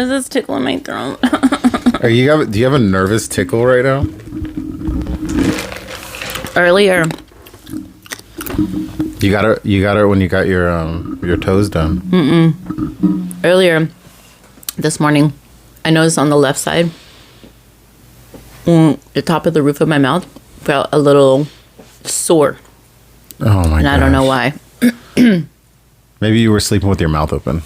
does this tickle in my throat? Do you have a nervous tickle right now? Earlier. You got it when you got your toes done. Earlier this morning, I noticed on the left side, the top of the roof of my mouth felt a little sore. Oh my god! And I don't know why. Maybe you were sleeping with your mouth open.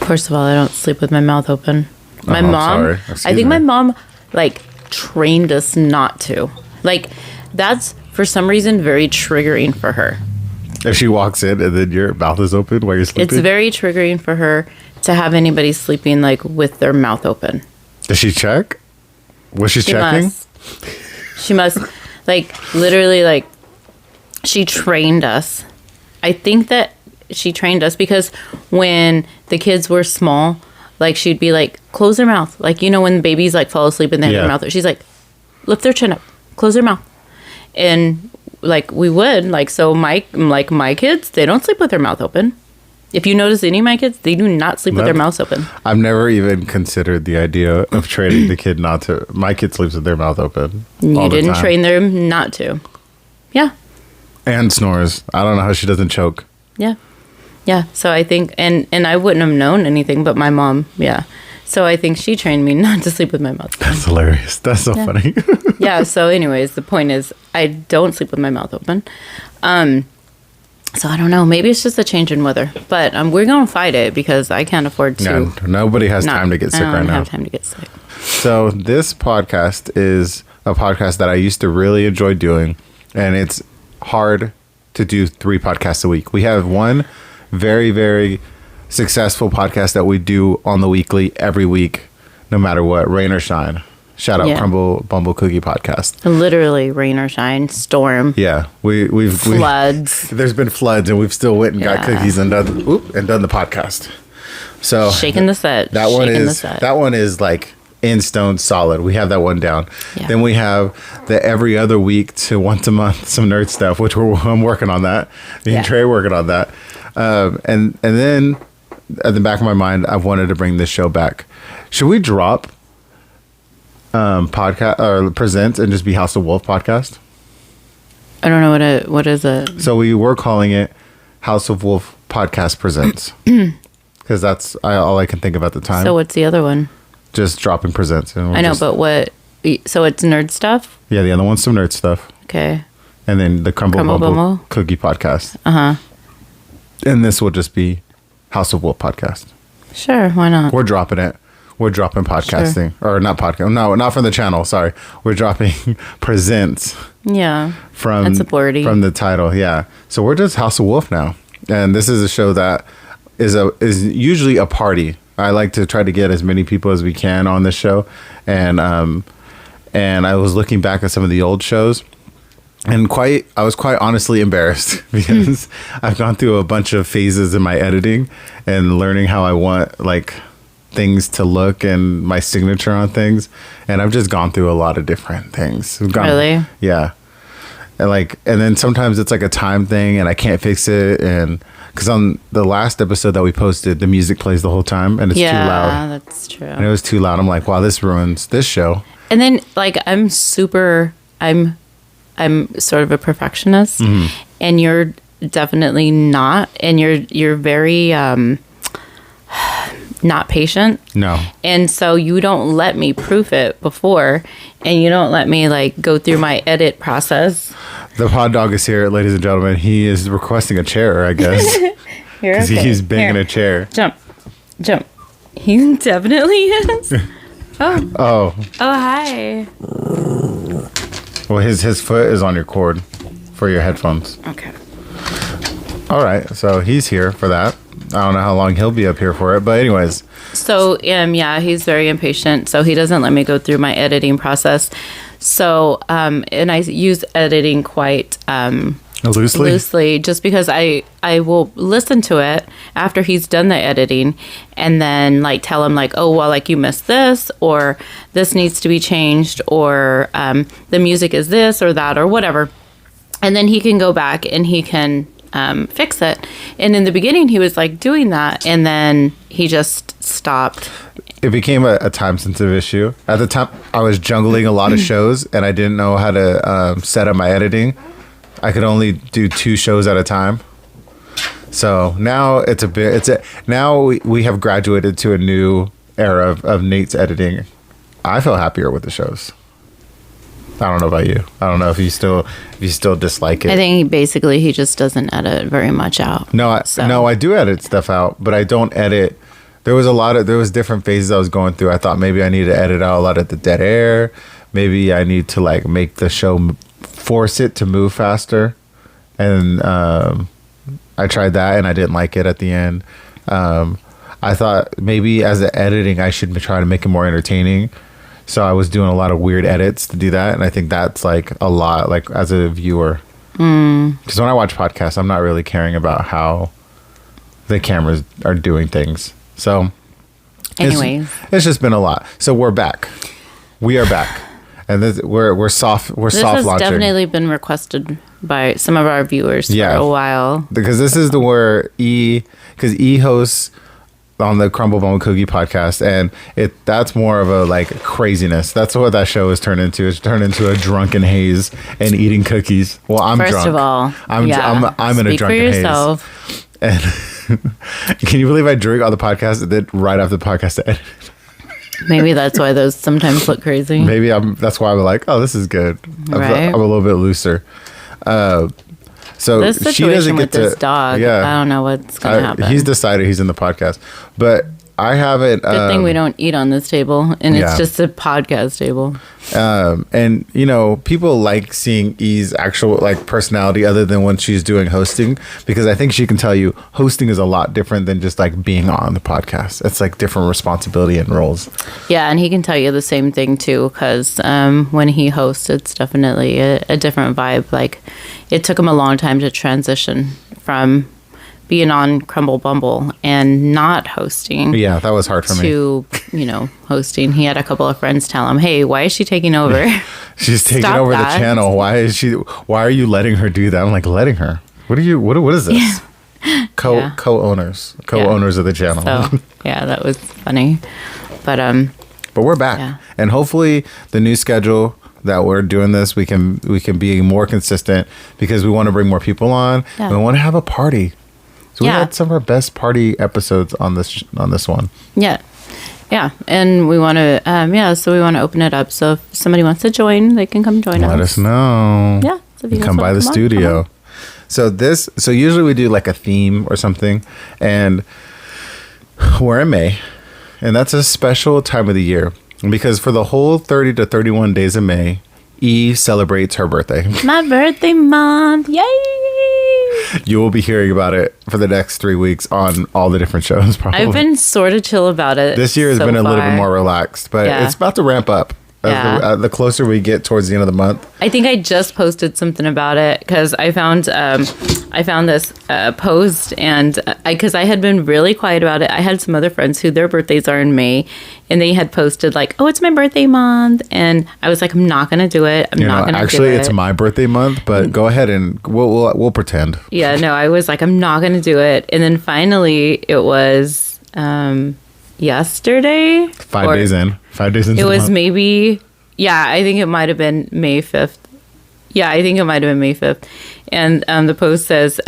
First of all, I don't sleep with my mouth open. My I'm mom, sorry. I think my mom like trained us not to. Like that's for some reason very triggering for her. If she walks in and then your mouth is open while you're sleeping? It's very triggering for her to have anybody sleeping like with their mouth open. Does she check? Was she checking? She must. Like literally like she trained us. I think that she trained us because when the kids were small, like she'd be like, close their mouth. Like, you know, when babies like fall asleep and they have their mouth, she's like, lift their chin up, close their mouth. And like we would, like, so my kids, they don't sleep with their mouth open. If you notice any of my kids, they do not sleep with their mouths open. I've never even considered the idea of training the kid not to. My kid sleeps with their mouth open. You didn't train them not to. Yeah. And snores. I don't know how she doesn't choke. Yeah. Yeah. So I think, and I wouldn't have known anything but my mom. Yeah. So I think she trained me not to sleep with my mouth open. That's hilarious. That's so funny. Yeah. So anyways, the point is I don't sleep with my mouth open. So I don't know. Maybe it's just a change in weather, but we're going to fight it because I can't afford to. Yeah, nobody has time to get sick right now. I don't have time to get sick. So this podcast is a podcast that I used to really enjoy doing, and it's hard to do 3 podcasts a week. We have one very, very successful podcast that we do on the weekly every week, no matter what, rain or shine. Shout out Crumble Bumble Cookie Podcast. Literally rain or shine, storm. Yeah, we've floods. There's been floods, and we've still went and got cookies and done the podcast. So shaking the set. That one is like in stone solid. We have that one down. Yeah. Then we have the every other week to once a month some nerd stuff, which I'm working on that. Me and Trey working on that. And then at the back of my mind, I've wanted to bring this show back. Should we drop podcast or presents and just be House of Wolf podcast? I don't know what is it. So we were calling it House of Wolf podcast presents because that's all I can think of at the time. So what's the other one? Just dropping presents. And I know, but what? So it's nerd stuff. Yeah, the other one's some nerd stuff. Okay. And then the Crumble Bumble Cookie Podcast. And this will just be House of Wolf podcast. Sure, why not? We're dropping it. We're dropping podcasting. Sure. Or not podcast. No, not from the channel. Sorry. We're dropping presents. Yeah. That's a wordy. From the title. Yeah. So we're just House of Wolf now. And this is a show that is usually a party. I like to try to get as many people as we can on this show. And I was looking back at some of the old shows. And I was quite honestly embarrassed because I've gone through a bunch of phases in my editing and learning how I want like things to look and my signature on things. And I've just gone through a lot of different things. Really? Yeah. And then sometimes it's like a time thing and I can't fix it. And because on the last episode that we posted, the music plays the whole time and it's too loud. Yeah, that's true. And it was too loud. I'm like, wow, this ruins this show. And then like I'm sort of a perfectionist, and you're definitely not, and you're very not patient. No. And so you don't let me proof it before, and you don't let me like go through my edit process. The pod dog is here, ladies and gentlemen. He is requesting a chair, I guess. Because he's banging a chair. Jump. He definitely is. Oh, hi. Well, his foot is on your cord for your headphones. Okay. All right. So he's here for that. I don't know how long he'll be up here for it. But anyways. So, he's very impatient. So he doesn't let me go through my editing process. So, and I use editing quite loosely just because I will listen to it after he's done the editing and then like tell him like, oh, well, like you missed this or this needs to be changed or the music is this or that or whatever. And then he can go back and he can fix it. And in the beginning, he was like doing that, and then he just stopped. It became a time-sensitive issue. At the time, I was juggling a lot of shows, and I didn't know how to set up my editing. I could only do 2 shows at a time. So now now we have graduated to a new era of Nate's editing. I feel happier with the shows. I don't know about you. I don't know if you still dislike it. I think he just doesn't edit very much out. No, I do edit stuff out, but I don't edit. There was different phases I was going through. I thought maybe I need to edit out a lot of the dead air. Maybe I need to like make the show force it to move faster. And I tried that and I didn't like it at the end. I thought maybe as an editing, I should try to make it more entertaining. So I was doing a lot of weird edits to do that. And I think that's like a lot, like as a viewer. Because when I watch podcasts, I'm not really caring about how the cameras are doing things. So anyways, it's just been a lot. So we're back. We are back. And we're soft this launching. This has definitely been requested by some of our viewers for a while. Because this is because E hosts on the Crumble Bumble Cookie podcast, and that's more of a like craziness. That's what that show is turned into. It's turned into a drunken haze and eating cookies. Well, I'm drunk. First of all, I'm in a drunken haze. And can you believe I drink on the podcast and then right after the podcast to edit? Maybe that's why those sometimes look crazy. Maybe that's why I'm like, oh, this is good. Right? I'm a little bit looser. So this situation she doesn't get with this dog, I don't know what's going to happen. He's decided he's in the podcast, but I haven't. Good thing we don't eat on this table, and it's just a podcast table. And you know, people like seeing E's actual like personality other than when she's doing hosting, because I think she can tell you hosting is a lot different than just like being on the podcast. It's like different responsibility and roles. Yeah, and he can tell you the same thing too, because when he hosts, it's definitely a different vibe. Like, it took him a long time to transition from being on Crumble Bumble and not hosting. Yeah, that was hard for me. To, hosting. He had a couple of friends tell him, hey, why is she taking over? She's taking over the channel. Why are you letting her do that? I'm like, letting her? What is this? Yeah. Co-owners of the channel. So, yeah, that was funny. But we're back. Yeah. And hopefully the new schedule that we're doing this, we can be more consistent, because we want to bring more people on. Yeah. We want to have a party. So we had some of our best party episodes on this one. Yeah. Yeah. And we want to, so we want to open it up. So if somebody wants to join, they can come join us. Let us know. Yeah. So you come by the studio. So usually we do like a theme or something, and we're in May, and that's a special time of the year, because for the whole 30 to 31 days of May, E celebrates her birthday. My birthday month. Yay! You will be hearing about it for the next 3 weeks on all the different shows, probably. I've been sort of chill about it. This year has been a little bit more relaxed, but it's about to ramp up. The closer we get towards the end of the month. I think I just posted something about it because I found this post, and because I had been really quiet about it. I had some other friends who their birthdays are in May, and they had posted like, "Oh, it's my birthday month," and I was like, "I'm not gonna do it. I'm not gonna actually do it." It's my birthday month, but go ahead and we'll pretend. Yeah, no, I was like, I'm not gonna do it, and then finally it was yesterday. 5 days in. 5 days into it the was month. Maybe, I think it might have been May 5th. Yeah, I think it might have been May 5th. And the post says,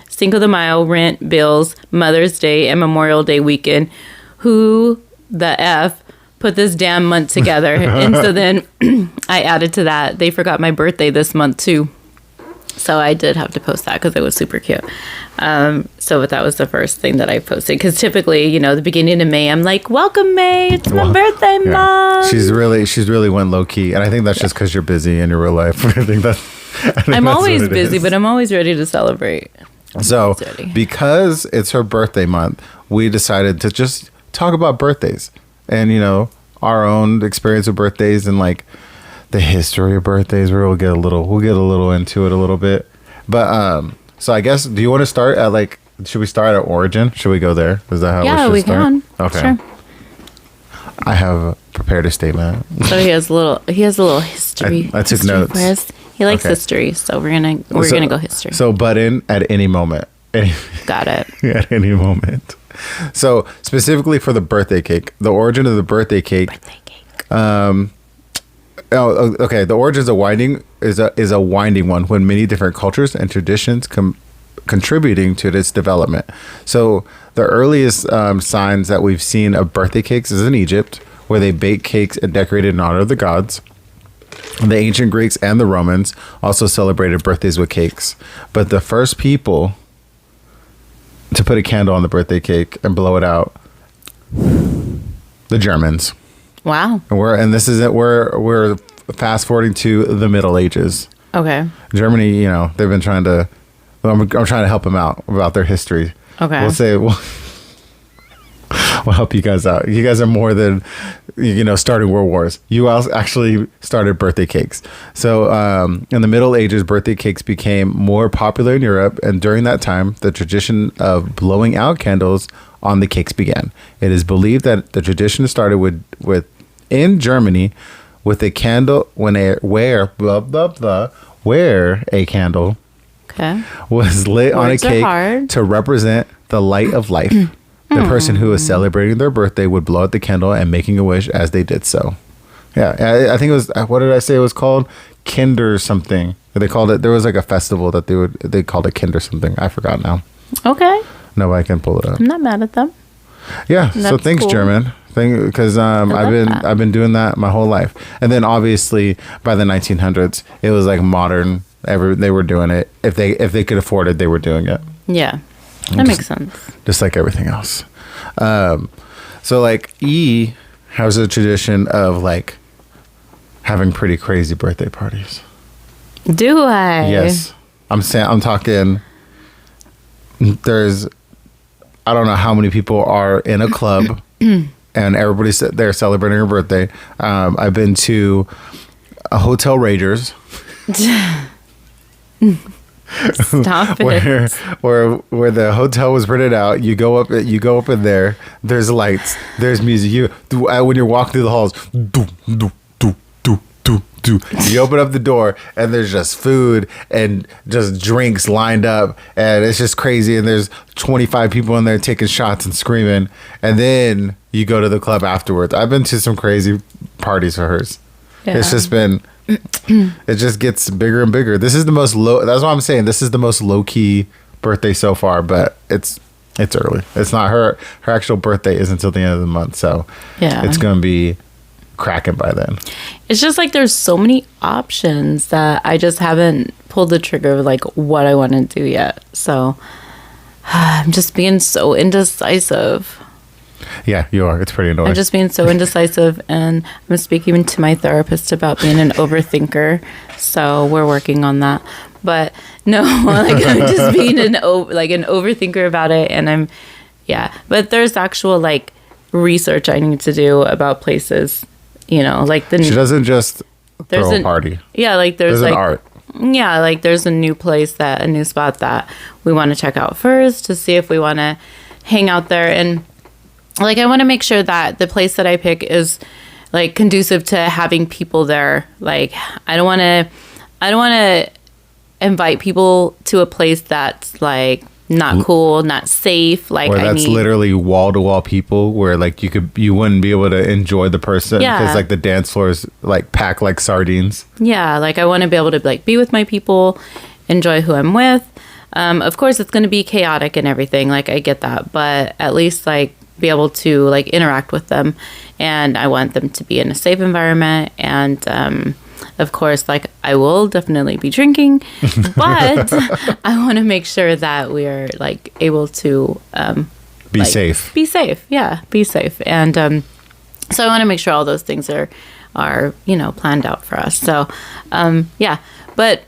Cinco de Mayo, rent, bills, Mother's Day, and Memorial Day weekend. Who the F put this damn month together? And so then I added to that, they forgot my birthday this month too. So I did have to post that because it was super cute. But that was the first thing that I posted. Because typically, the beginning of May, I'm like, welcome May, it's my birthday month. She's really went low key. And I think that's just because you're busy in your real life. I'm always busy, but I'm always ready to celebrate. So because it's her birthday month, we decided to just talk about birthdays and, our own experience with birthdays and like the history of birthdays. We'll get a little into it a little bit. But so I guess, do you want to start at should we start at origin? Should we go there? Is that how we should start? Can. Okay. Sure. I have prepared a statement. So he has a little history. I took notes. He He likes Okay. history, so we're gonna go history. So butt in at any moment. Got it. At any moment. So specifically for the birthday cake, the origin of the birthday cake. Okay. The origin is a winding one when many different cultures and traditions contributing to its development. So the earliest signs that we've seen of birthday cakes is in Egypt, where they bake cakes and decorated in honor of the gods. The ancient Greeks and the Romans also celebrated birthdays with cakes. But the first people to put a candle on the birthday cake and blow it out, the Germans. Wow. And this is it. We're fast forwarding to the Middle Ages. Okay. Germany, they've been trying to. I'm trying to help them out about their history. Okay. We'll say we'll help you guys out. You guys are more than starting world wars. You actually started birthday cakes. So in the Middle Ages, birthday cakes became more popular in Europe, and during that time, the tradition of blowing out candles on the cakes began. It is believed that the tradition started with in Germany with a candle where a candle was lit on a cake to represent the light of life. The person who was celebrating their birthday would blow out the candle and making a wish as they did so. Yeah, I think it was, what did I say it was called? Kinder something. They called it, there was like a festival that they called it Kinder something. I forgot now. Okay. Nobody can pull it up. I'm not mad at them. Yeah, so thanks, cool. German. Because I've been doing that my whole life. And then obviously by the 1900s, it was like modern. They were doing it. If they could afford it, they were doing it. Yeah, that makes sense. Just like everything else. So like E has a tradition of like having pretty crazy birthday parties. Do I? Yes. I'm talking. There's, I don't know how many people are in a club and everybody's there celebrating her birthday. I've been to a Hotel Rangers. Stop it. Where the hotel was rented out. You go up in there. There's lights. There's music. When you're walking through the halls, you open up the door and there's just food and just drinks lined up, and it's just crazy. And there's 25 people in there taking shots and screaming. And then you go to the club afterwards. I've been to some crazy parties for hers. Yeah. It's just been. It just gets bigger and bigger. This is the most low. That's what I'm saying. This is the most low key birthday so far, but it's early. It's not her actual birthday isn't until the end of the month, so yeah, it's gonna be cracking by then. It's just like there's so many options that I just haven't pulled the trigger of like what I want to do yet. So I'm just being so indecisive. Yeah, you are. It's pretty annoying. I'm just being so indecisive, and I'm speaking to my therapist about being an overthinker. So we're working on that. But no, like I'm just being an overthinker about it, and But there's actual like research I need to do about places. Like she doesn't just throw a party. Yeah, like there's like an art. Yeah, like there's a new spot that we want to check out first to see if we want to hang out there. And like I want to make sure that the place that I pick is like conducive to having people there. Like I don't want to invite people to a place that's like not cool, not safe. Like where that's literally wall to wall people where like you wouldn't be able to enjoy the person because like the dance floor is like packed like sardines. Yeah, like I want to be able to like be with my people, enjoy who I'm with. Of course, it's going to be chaotic and everything. Like I get that, but at least like be able to like interact with them, and I want them to be in a safe environment. And of course, like I will definitely be drinking, but I want to make sure that we are like able to be safe. Be safe, yeah, be safe. And so I want to make sure all those things are planned out for us. So yeah, but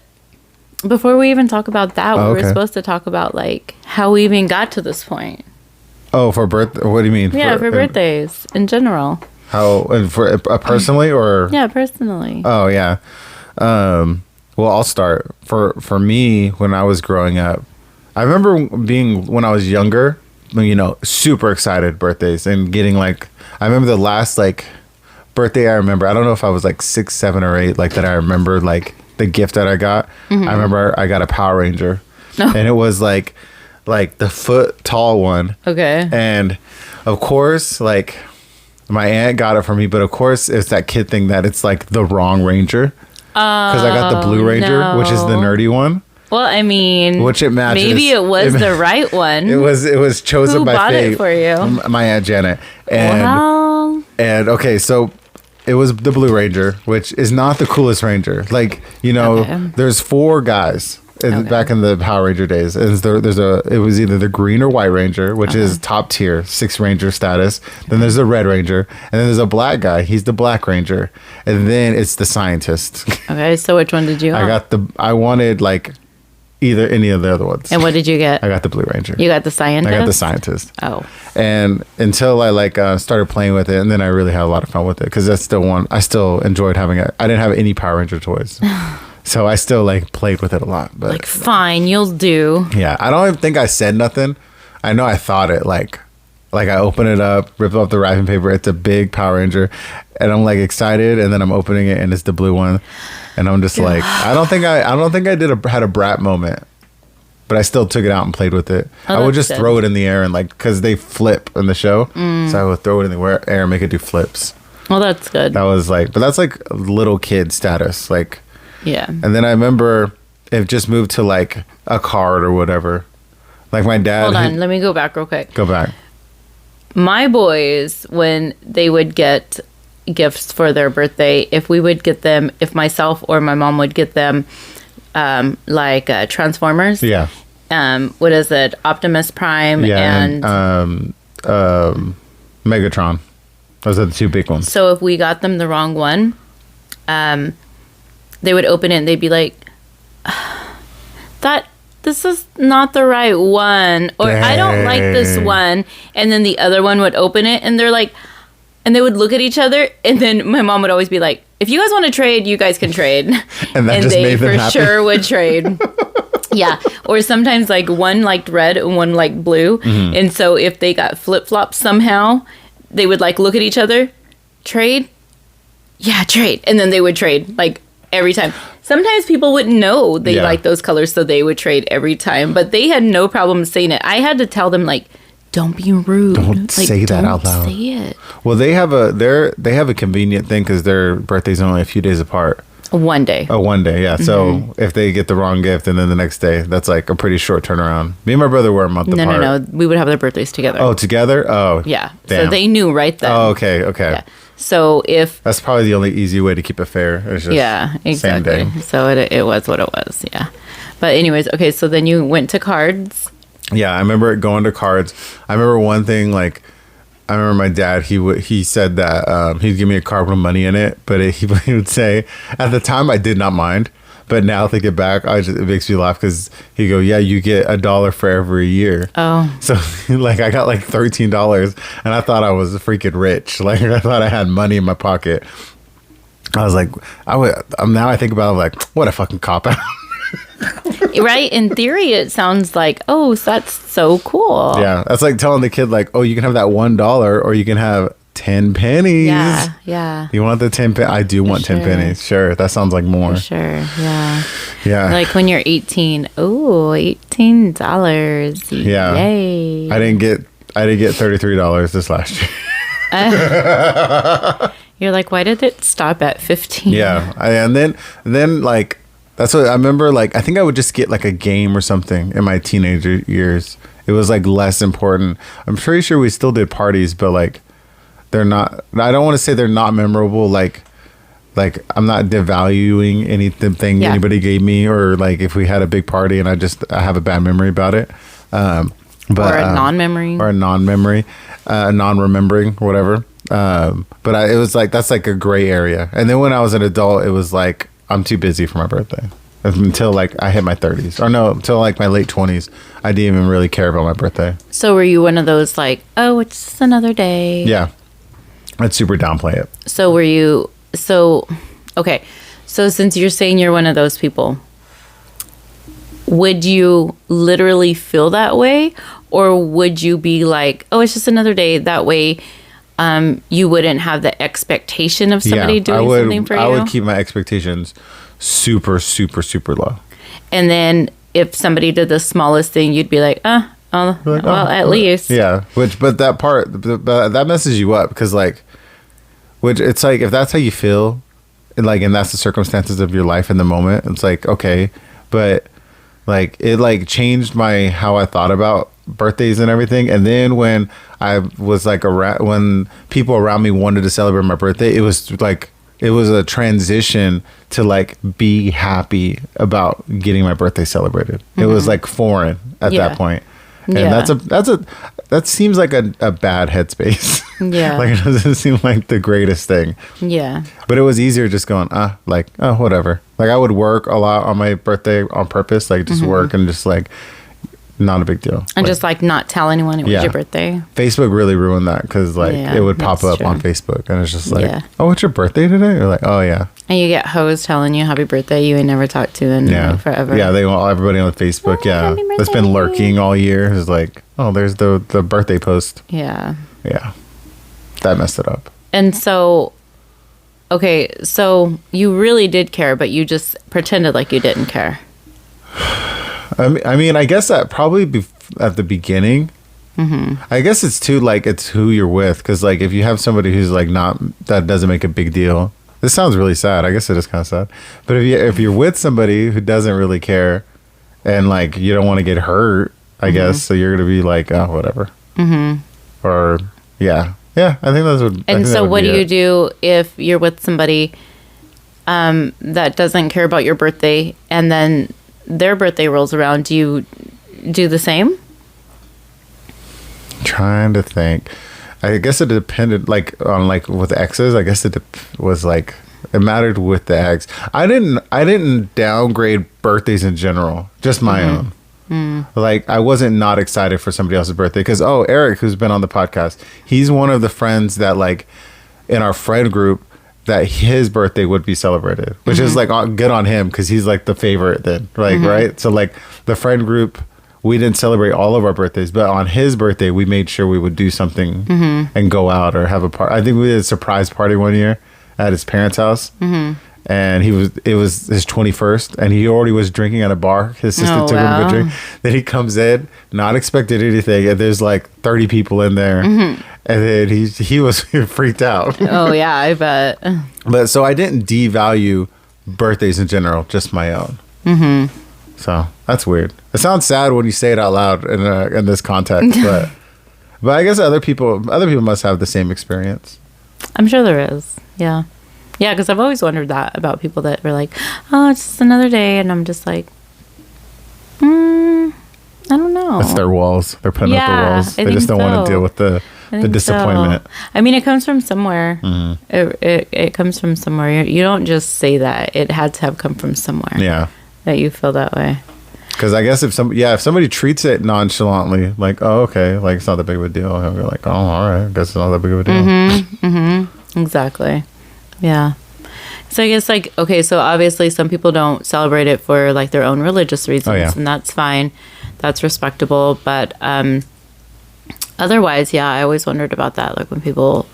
before we even talk about that, we were supposed to talk about like how we even got to this point. Oh, for birthday? What do you mean? Yeah, for birthdays in general. How, and for personally or? Yeah, personally. Oh, yeah. Well, I'll start. For me, when I was growing up, I remember when I was younger, super excited birthdays and getting like, I remember the last like birthday I remember, I don't know if I was like 6, 7 or 8, like that I remember like the gift that I got. I remember I got a Power Ranger, and it was like the foot tall one. Okay. And of course, like my aunt got it for me, but of course it's that kid thing that it's like the wrong Ranger. Because I got the Blue Ranger, which is the nerdy one. Well, I mean, which it matches. Maybe it was the right one. It was chosen Who by bought fate. It for you? My Aunt Janet. And wow. And okay, so it was the Blue Ranger, which is not the coolest Ranger. Like, there's 4 guys back in the Power Ranger days. And it was either the Green or White Ranger, which is top tier, 6 Ranger status. Then there's the Red Ranger, and then there's a black guy. He's the Black Ranger, and then it's the Scientist. Okay, so which one did you want? I wanted like either any of the other ones. And what did you get? I got the Blue Ranger. You got the Scientist? I got the Scientist. Oh. And until I started playing with it, and then I really had a lot of fun with it, because that's still one I still enjoyed having it. I didn't have any Power Ranger toys. So I still played with it a lot. But like, fine, you'll do. Yeah, I don't even think I said nothing. I know I thought it like I open it up, rip up the wrapping paper. It's a big Power Ranger, and I'm like excited, and then I'm opening it, and it's the blue one, and I'm just like, I don't think I had a brat moment, but I still took it out and played with it. I would just throw it in the air and because they flip in the show, so I would throw it in the air and make it do flips. Well, that's good. That was but that's like little kid status, Yeah. And then I remember it just moved to a card or whatever. Like my dad. Hold on, let me go back real quick. Go back. My boys, when they would get gifts for their birthday, if myself or my mom would get them, Transformers. Yeah. What is it? Optimus Prime and Megatron. Those are the 2 big ones. So if we got them the wrong one, they would open it and they'd be like, this is not the right one, or Dang. I don't like this one. And then the other one would open it and they're like, and they would look at each other, and then my mom would always be like, if you guys want to trade, you guys can trade. And that just made them for happy. Sure would trade. Yeah. Or sometimes one liked red and one liked blue. Mm-hmm. And so if they got flip-flops somehow, they would look at each other, trade? Yeah, trade. And then they would trade every time. Sometimes people wouldn't know they like those colors, so they would trade every time. But they had no problem saying it. I had to tell them don't be rude. Don't say that out loud. Don't say it. Well, they have a convenient thing because their birthday's only a few days apart. One day. Oh, one day, yeah. Mm-hmm. So if they get the wrong gift and then the next day, that's a pretty short turnaround. Me and my brother were a month apart. No. We would have their birthdays together. Oh, together? Oh, yeah. Damn. So they knew right then. Oh, okay. Yeah. So that's probably the only easy way to keep it fair. It's just exactly. Same day. So it was what it was. Yeah. But anyways, okay. So then you went to cards. Yeah, I remember going to cards. I remember one thing I remember my dad. He said that he'd give me a card with money in it, but he would say at the time I did not mind. But now thinking back, it makes me laugh because he'd go, yeah, you get $1 for every year. Oh. So I got $13 and I thought I was freaking rich. I thought I had money in my pocket. I was like, now I think about it, what a fucking cop out. Right? In theory, it sounds like, oh, that's so cool. Yeah. That's like telling the kid oh, you can have that $1 or you can have 10 pennies. Yeah. You want the 10 pennies? I do want 10 pennies. Sure. That sounds like more. For sure. Yeah. Yeah. When you're 18. Oh, $18. Yeah. Yay. I didn't get $33 this last year. You're like, why did it stop at 15? Yeah. And then that's what I remember. I think I would just get a game or something in my teenager years. It was less important. I'm pretty sure we still did parties, but they're not. I don't want to say they're not memorable. I'm not devaluing anything anybody gave me, or if we had a big party and I have a bad memory about it. But or a non-memory, non-remembering, whatever. But it was that's a gray area. And then when I was an adult, it was I'm too busy for my birthday. Until I hit my 30s, or no, until my late 20s, I didn't even really care about my birthday. So were you one of those oh, it's just another day? Yeah, I'd super downplay it. So were you? So okay, so since you're saying you're one of those people, would you literally feel that way, or would you be oh, it's just another day? That way, you wouldn't have the expectation of somebody doing something for you. I would keep my expectations super, super, super low. And then if somebody did the smallest thing, you'd be like, well, at least. Yeah. But that part, that messes you up because like, which it's like, if that's how you feel, and that's the circumstances of your life in the moment, it's like, okay, but like it like changed how I thought about birthdays and everything. And then when I was like when people around me wanted to celebrate my birthday, it was a transition to like be happy about getting my birthday celebrated. It was like foreign at that point. And that seems like a bad headspace. Yeah. Like it doesn't seem like the greatest thing. Yeah. But it was easier just going, whatever. Like I would work a lot on my birthday on purpose, like just work and just like not a big deal. And just like not tell anyone it was your birthday. Facebook really ruined that because like it would pop up on Facebook and it's just like, oh, it's your birthday today? You're like, oh yeah. And you get hoes telling you happy birthday you ain't never talked to in like forever. Yeah, they want everybody on Facebook. That's been lurking all year is like, oh, there's the birthday post. Yeah. Yeah. That messed it up. And so, okay, so you really did care, but you just pretended like you didn't care. I mean, I guess that probably at the beginning. I guess it's too like it's who you're with because like if you have somebody who's like that doesn't make a big deal. This sounds really sad. I guess it is kind of sad. But if you're with somebody who doesn't really care and like you don't want to get hurt, I guess so you're gonna be like, oh, whatever. Or yeah. I think that's what. And so, what do you do if you're with somebody that doesn't care about your birthday, and then their birthday rolls around? Do you do the same? Trying to think. I guess it depended, like on like with exes. I guess it was like it mattered with the ex. I didn't downgrade birthdays in general, just my own. Like I wasn't not excited for somebody else's birthday because Eric, who's been on the podcast, he's one of the friends that like in our friend group that his birthday would be celebrated, which is like good on him because he's like the favorite then, like right. So like the friend group, we didn't celebrate all of our birthdays, but on his birthday we made sure we would do something and go out or have a party. I think we did a surprise party one year at his parents' house. And it was his 21st and he already was drinking at a bar. His sister took him to drink. Then he comes in, not expecting anything. And there's like 30 people in there. And then he was freaked out. Oh yeah, I bet. But so I didn't devalue birthdays in general, just my own. So that's weird. It sounds sad when you say it out loud in this context, but I guess other people must have the same experience. I'm sure there is. Yeah. Yeah, because I've always wondered that about people that were like, oh, it's just another day. And I'm just like, I don't know. It's their walls. They're putting up the walls. They just don't want to deal with the disappointment. I mean, it comes from somewhere. It comes from somewhere. You don't just say that. It had to have come from somewhere. Yeah. That you feel that way. Because I guess if somebody treats it nonchalantly, like, oh, okay, like it's not that big of a deal, and you're like, oh, all right, I guess it's not that big of a deal. Exactly. Yeah. So I guess like, okay, so obviously some people don't celebrate it for like their own religious reasons, and that's fine. That's respectable. But otherwise, I always wondered about that. Like when people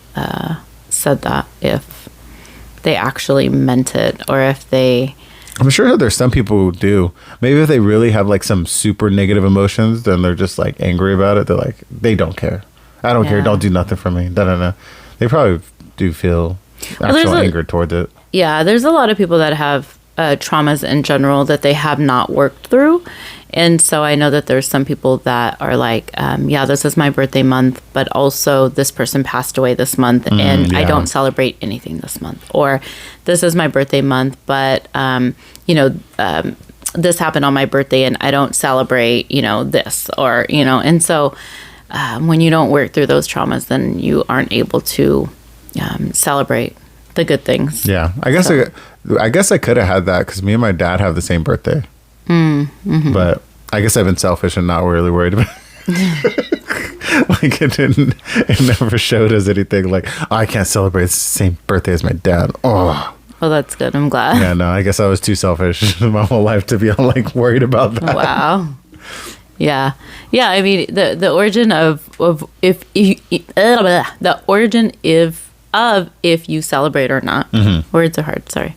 said that, if they actually meant it or if they... I'm sure there's some people who do. Maybe if they really have like some super negative emotions, then they're just like angry about it. They're like, they don't care. I don't care. Don't do nothing for me. They probably do feel actual anger towards it. Yeah, there's a lot of people that have traumas in general that they have not worked through. And so I know that there's some people that are like, this is my birthday month, but also this person passed away this month and I don't celebrate anything this month. Or this is my birthday month, but, this happened on my birthday and I don't celebrate, this or, and so when you don't work through those traumas, then you aren't able to celebrate the good things. Yeah, I guess I could have had that because me and my dad have the same birthday. But I guess I've been selfish and not really worried about it. Like it never showed us anything like, oh, I can't celebrate the same birthday as my dad. Oh, well, that's good. I'm glad. Yeah, no, I guess I was too selfish my whole life to be all like worried about that. Wow. Yeah. I mean, the origin of if if you celebrate or not. Words are hard. Sorry.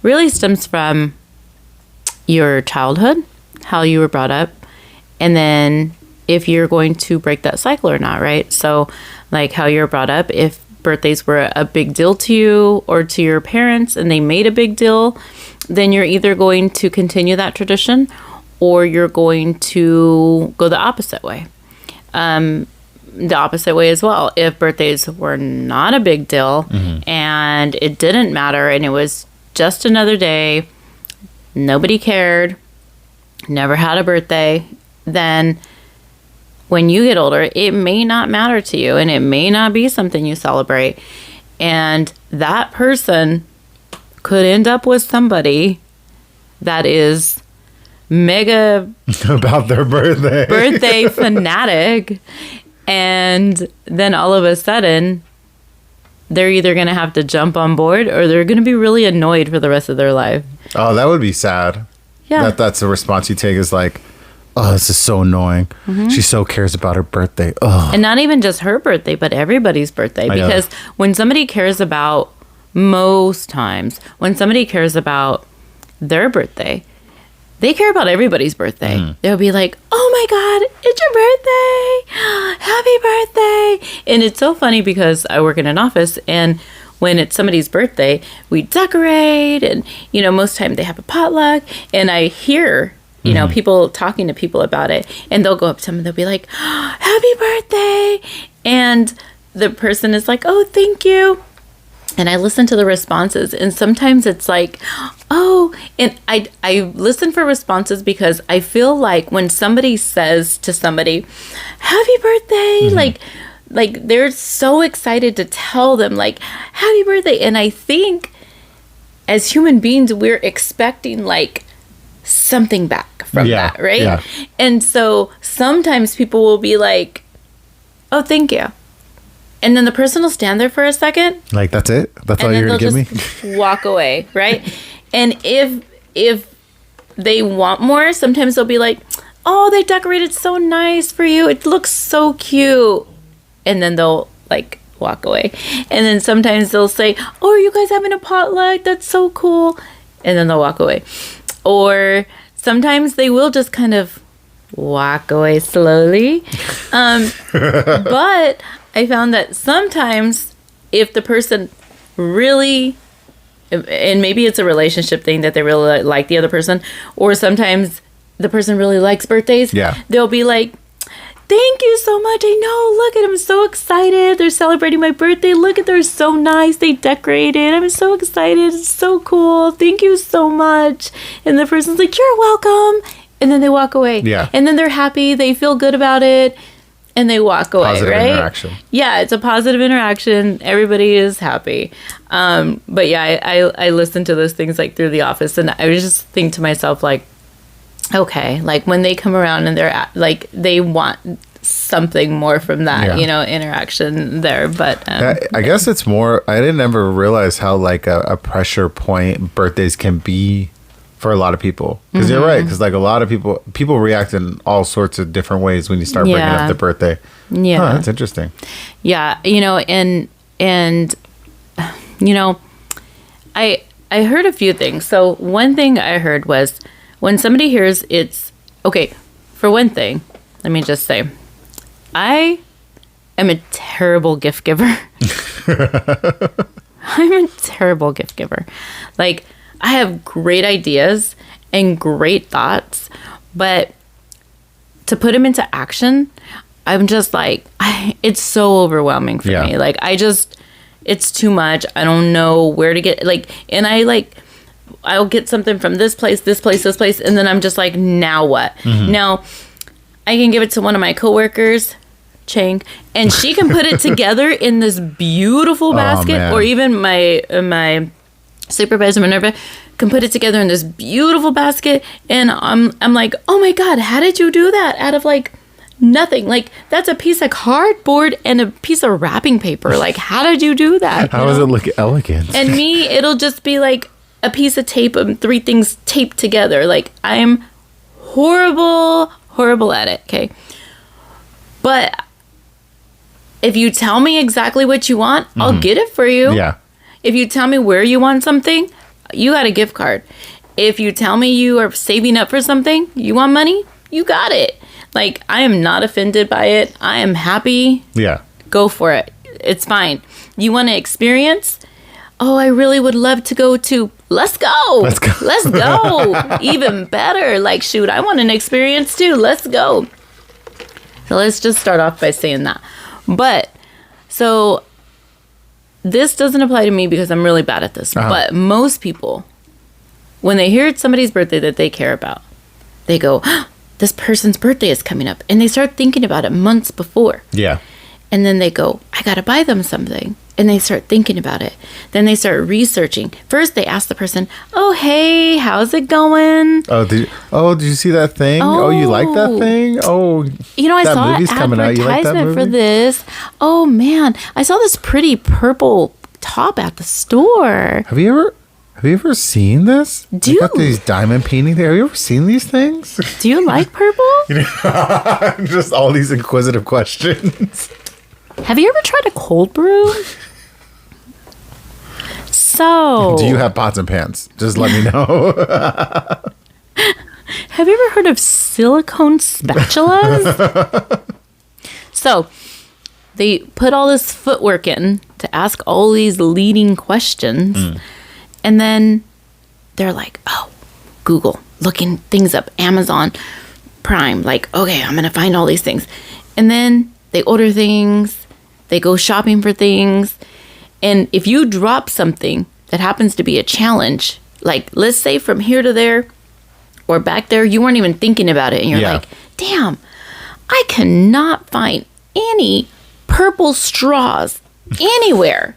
really stems from your childhood, how you were brought up, and then if you're going to break that cycle or not, right? So like how you're brought up, if birthdays were a big deal to you or to your parents and they made a big deal, then you're either going to continue that tradition or you're going to go the opposite way. The opposite way as well. If birthdays were not a big deal and it didn't matter and it was just another day, nobody cared, never had a birthday, then when you get older, it may not matter to you and it may not be something you celebrate. And that person could end up with somebody that is mega about their birthday fanatic. And then all of a sudden, they're either going to have to jump on board or they're going to be really annoyed for the rest of their life. Oh, that would be sad. Yeah. That's the response you take is like, oh, this is so annoying. She so cares about her birthday. Oh. And not even just her birthday, but everybody's birthday. Because when somebody cares about, most times, when somebody cares about their birthday, they care about everybody's birthday. They'll be like, oh my God, it's your birthday. Happy birthday. And it's so funny because I work in an office and when it's somebody's birthday, we decorate and, you know, most time they have a potluck and I hear, you know, people talking to people about it and they'll go up to them and they'll be like, oh, happy birthday. And the person is like, oh, thank you. And I listen to the responses and sometimes it's like, oh, and I listen for responses because I feel like when somebody says to somebody, happy birthday, like they're so excited to tell them like, happy birthday. And I think as human beings, we're expecting like something back from that, right? Yeah. And so sometimes people will be like, oh, thank you. And then the person will stand there for a second. Like, that's it? That's all you're going to give me? Walk away, right? And if they want more, sometimes they'll be like, oh, they decorated so nice for you. It looks so cute. And then they'll, like, walk away. And then sometimes they'll say, oh, are you guys having a potluck? That's so cool. And then they'll walk away. Or sometimes they will just kind of walk away slowly. But I found that sometimes if the person really, and maybe it's a relationship thing that they really like the other person, or sometimes the person really likes birthdays, they'll be like, thank you so much. I know, look at them, so excited. They're celebrating my birthday. Look at, they're so nice. They decorated. I'm so excited. It's so cool. Thank you so much. And the person's like, you're welcome. And then they walk away. Yeah. And then they're happy. They feel good about it. And they walk away, positive right? Interaction. Yeah, it's a positive interaction. Everybody is happy. But yeah, I listen to those things like through the office, and I just think to myself like, okay, like when they come around and they're like they want something more from that, you know, interaction there. But I guess it's more. I didn't ever realize how like a pressure point birthdays can be for a lot of people, because you're right, because like a lot of people react in all sorts of different ways when you start bringing up the birthday. That's interesting. You know, and you know, I heard a few things. So one thing I heard was when somebody hears it's okay, for one thing, let me just say, I am a terrible gift giver. I'm a terrible gift giver. Like, I have great ideas and great thoughts, but to put them into action, I'm just like, it's so overwhelming for me. Like, it's too much. I don't know where to get, like, and I'll get something from this place, and then I'm just like, now what? Now, I can give it to one of my coworkers, Chang, and she can put it together in this beautiful basket, or even my supervisor Minerva can put it together in this beautiful basket, and I'm like, oh my God, how did you do that out of like nothing? Like, that's a piece of cardboard and a piece of wrapping paper. Like, how did you do that? How does it look elegant? And me, it'll just be like a piece of tape and 3 things taped together. Like, I'm horrible at it. Okay, but if you tell me exactly what you want, I'll get it for you. Yeah. If you tell me where you want something, you got a gift card. If you tell me you are saving up for something, you want money, you got it. Like, I am not offended by it. I am happy. Yeah. Go for it. It's fine. You want to experience? Oh, I really would love to go to. Let's go. Let's go. Let's go. Even better. Like, shoot, I want an experience too. Let's go. So let's just start off by saying that. But, so this doesn't apply to me because I'm really bad at this. But most people, when they hear it's somebody's birthday that they care about, they go, this person's birthday is coming up. And they start thinking about it months before. Yeah. And then they go, I got to buy them something. And they start thinking about it. Then they start researching. First, they ask the person, oh, hey, how's it going? Oh, did you see that thing? Oh, you like that thing? Oh, you know, I saw an advertisement for this. Oh, man, I saw this pretty purple top at the store. Have you ever seen this? They got these diamond painting there. Have you ever seen these things? Do you like purple? Just all these inquisitive questions. Have you ever tried a cold brew? So, do you have pots and pans? Just let me know. Have you ever heard of silicone spatulas? So, they put all this footwork in to ask all these leading questions. And then they're like, oh, Google, looking things up, Amazon Prime. Like, okay, I'm going to find all these things. And then they order things. They go shopping for things. And if you drop something that happens to be a challenge, like let's say from here to there or back there, you weren't even thinking about it. And you're like, damn, I cannot find any purple straws anywhere.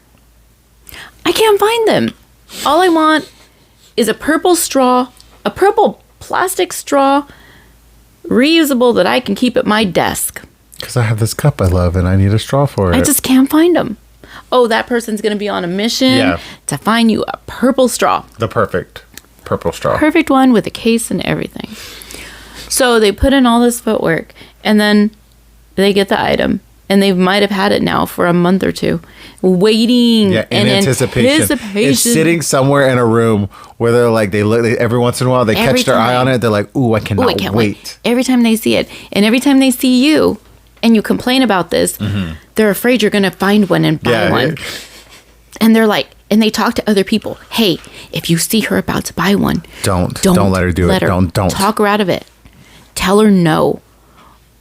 I can't find them. All I want is a purple straw, a purple plastic straw, reusable that I can keep at my desk. Because I have this cup I love and I need a straw for it. I just can't find them. Oh, that person's going to be on a mission to find you a purple straw. The perfect purple straw. Perfect one with a case and everything. So they put in all this footwork and then they get the item. And they might have had it now for a month or two, waiting in anticipation. It's sitting somewhere in a room where they're like, they look every once in a while, they catch their eye on it. They're like, ooh, I can't wait. Every time they see it. And every time they see you and you complain about this, they're afraid you're going to find one and buy one. And they're like, and they talk to other people. Hey, if you see her about to buy one, don't let her do it. Don't talk her out of it. Tell her no.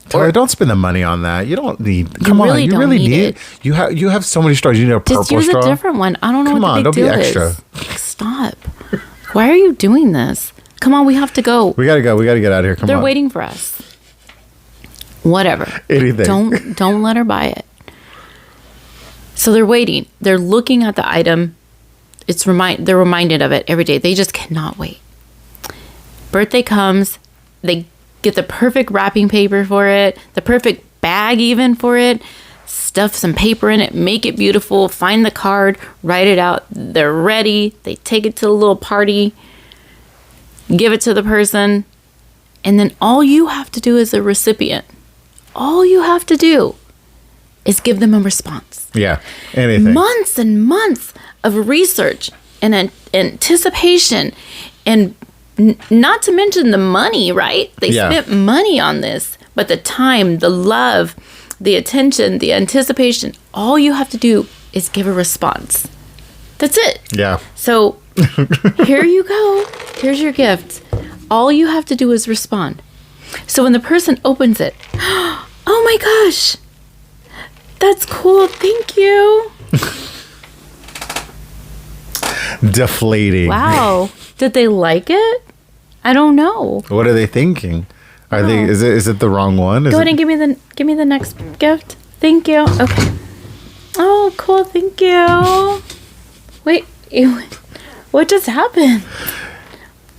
Tell her, don't spend the money on that. You don't need. Come on, you really need it. You have so many straws. You need a purple straw. Just use a different one. I don't know what the big deal is. Don't be extra. Stop. Why are you doing this? Come on, we have to go. We gotta go. We gotta get out of here. Come on. They're waiting for us. Whatever. Anything. Don't let her buy it. So they're waiting. They're looking at the item. They're reminded of it every day. They just cannot wait. Birthday comes. They get the perfect wrapping paper for it, the perfect bag even for it, stuff some paper in it, make it beautiful, find the card, write it out. They're ready. They take it to a little party, give it to the person, and then all you have to do as a recipient, all you have to do is give them a response. Yeah, anything. Months and months of research and anticipation and not to mention the money, right? They spent money on this, but the time, the love, the attention, the anticipation, all you have to do is give a response. That's it. Yeah. So here you go. Here's your gift. All you have to do is respond. So when the person opens it, oh my gosh, that's cool. Thank you. Deflating. Wow. Did they like it? I don't know. What are they thinking? Are they? Is it the wrong one? Go ahead and give me the next gift. Thank you. Okay. Oh, cool. Thank you. Wait. What just happened?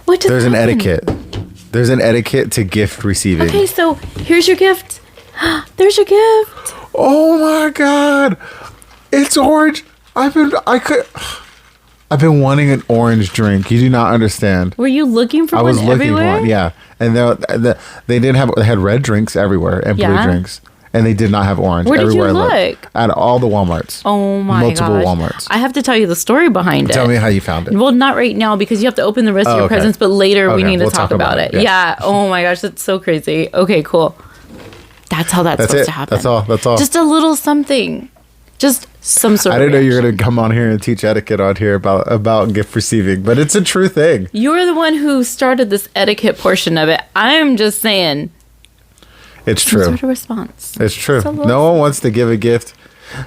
There's an etiquette. There's an etiquette to gift receiving. Okay, so here's your gift. There's your gift. Oh my God! It's orange. I've been wanting an orange drink. You do not understand. Were you looking for one everywhere? I was looking for one, yeah. And they had red drinks everywhere and blue drinks. and they did not have orange. Where did you I look? looked. At all the Walmarts. Oh my Multiple gosh. Walmarts. I have to tell you the story behind it. Tell me how you found it. Well, not right now because you have to open the rest of your okay. presents, but later we need to we'll talk about it. Yeah. Oh my gosh, that's so crazy. Okay, cool. That's how that's supposed to happen. That's all. Just a little something. Just some sort of I didn't know you were reaction. going to come on here and teach etiquette on here about gift receiving, but it's a true thing. You're the one who started this etiquette portion of it. I'm just saying. It's Some true. sort of response. It's true. Just a little No one wants to give a gift.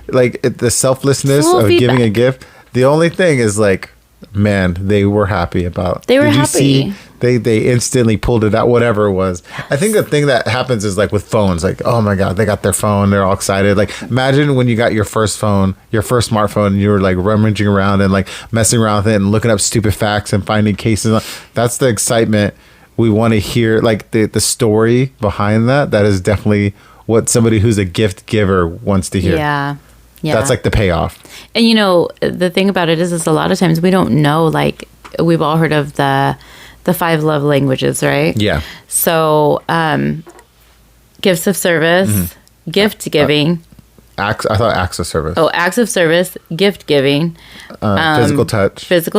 Like the selflessness Little of giving a feedback. gift. The only thing is like, man, they were happy about. They were Did you happy. see? They instantly pulled it out, whatever it was. I think the thing that happens is like with phones, like, oh my God, they got their phone. They're all excited. Like imagine when you got your first phone, your first smartphone, and you were like rummaging around and like messing around with it and looking up stupid facts and finding cases. That's the excitement we want to hear. Like the story behind that. That is definitely what somebody who's a gift giver wants to hear. Yeah. Yeah. That's like the payoff. And you know, the thing about it is a lot of times we don't know, like we've all heard of the 5 love languages, right? Yeah. So, gifts of service, gift giving. I thought acts of service. Acts of service, gift giving, Physical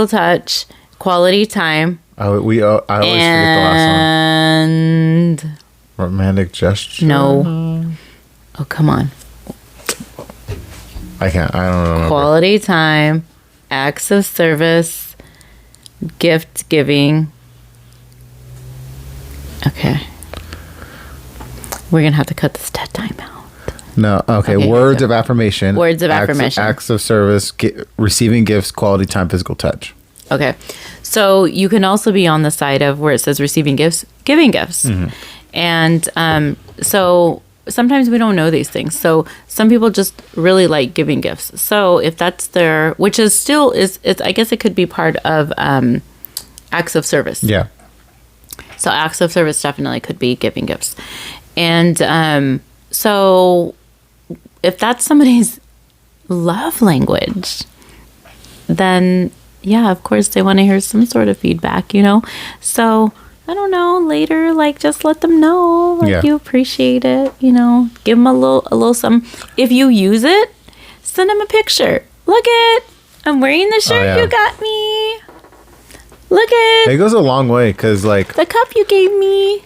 touch. quality time, I always forget the last and one. Romantic gesture. no. Oh, come on. I don't remember. Quality time, acts of service, gift giving. Okay. We're going to have to cut this dead time out. No. Okay. Okay, Words of affirmation. Words of affirmation. Acts of service. Receiving gifts. Quality time. Physical touch. Okay. So you can also be on the side of where it says receiving gifts, giving gifts. And so sometimes we don't know these things. So some people just really like giving gifts. So if that's their, which is still it's I guess it could be part of acts of service. Yeah. So acts of service definitely could be giving gifts. And so if that's somebody's love language, then yeah, of course they want to hear some sort of feedback, you know? So I don't know, later, like just let them know like you appreciate it, you know, give them a little some. If you use it, send them a picture. Look it, I'm wearing the shirt you got me. Look it. It goes a long way because like The cup you gave me.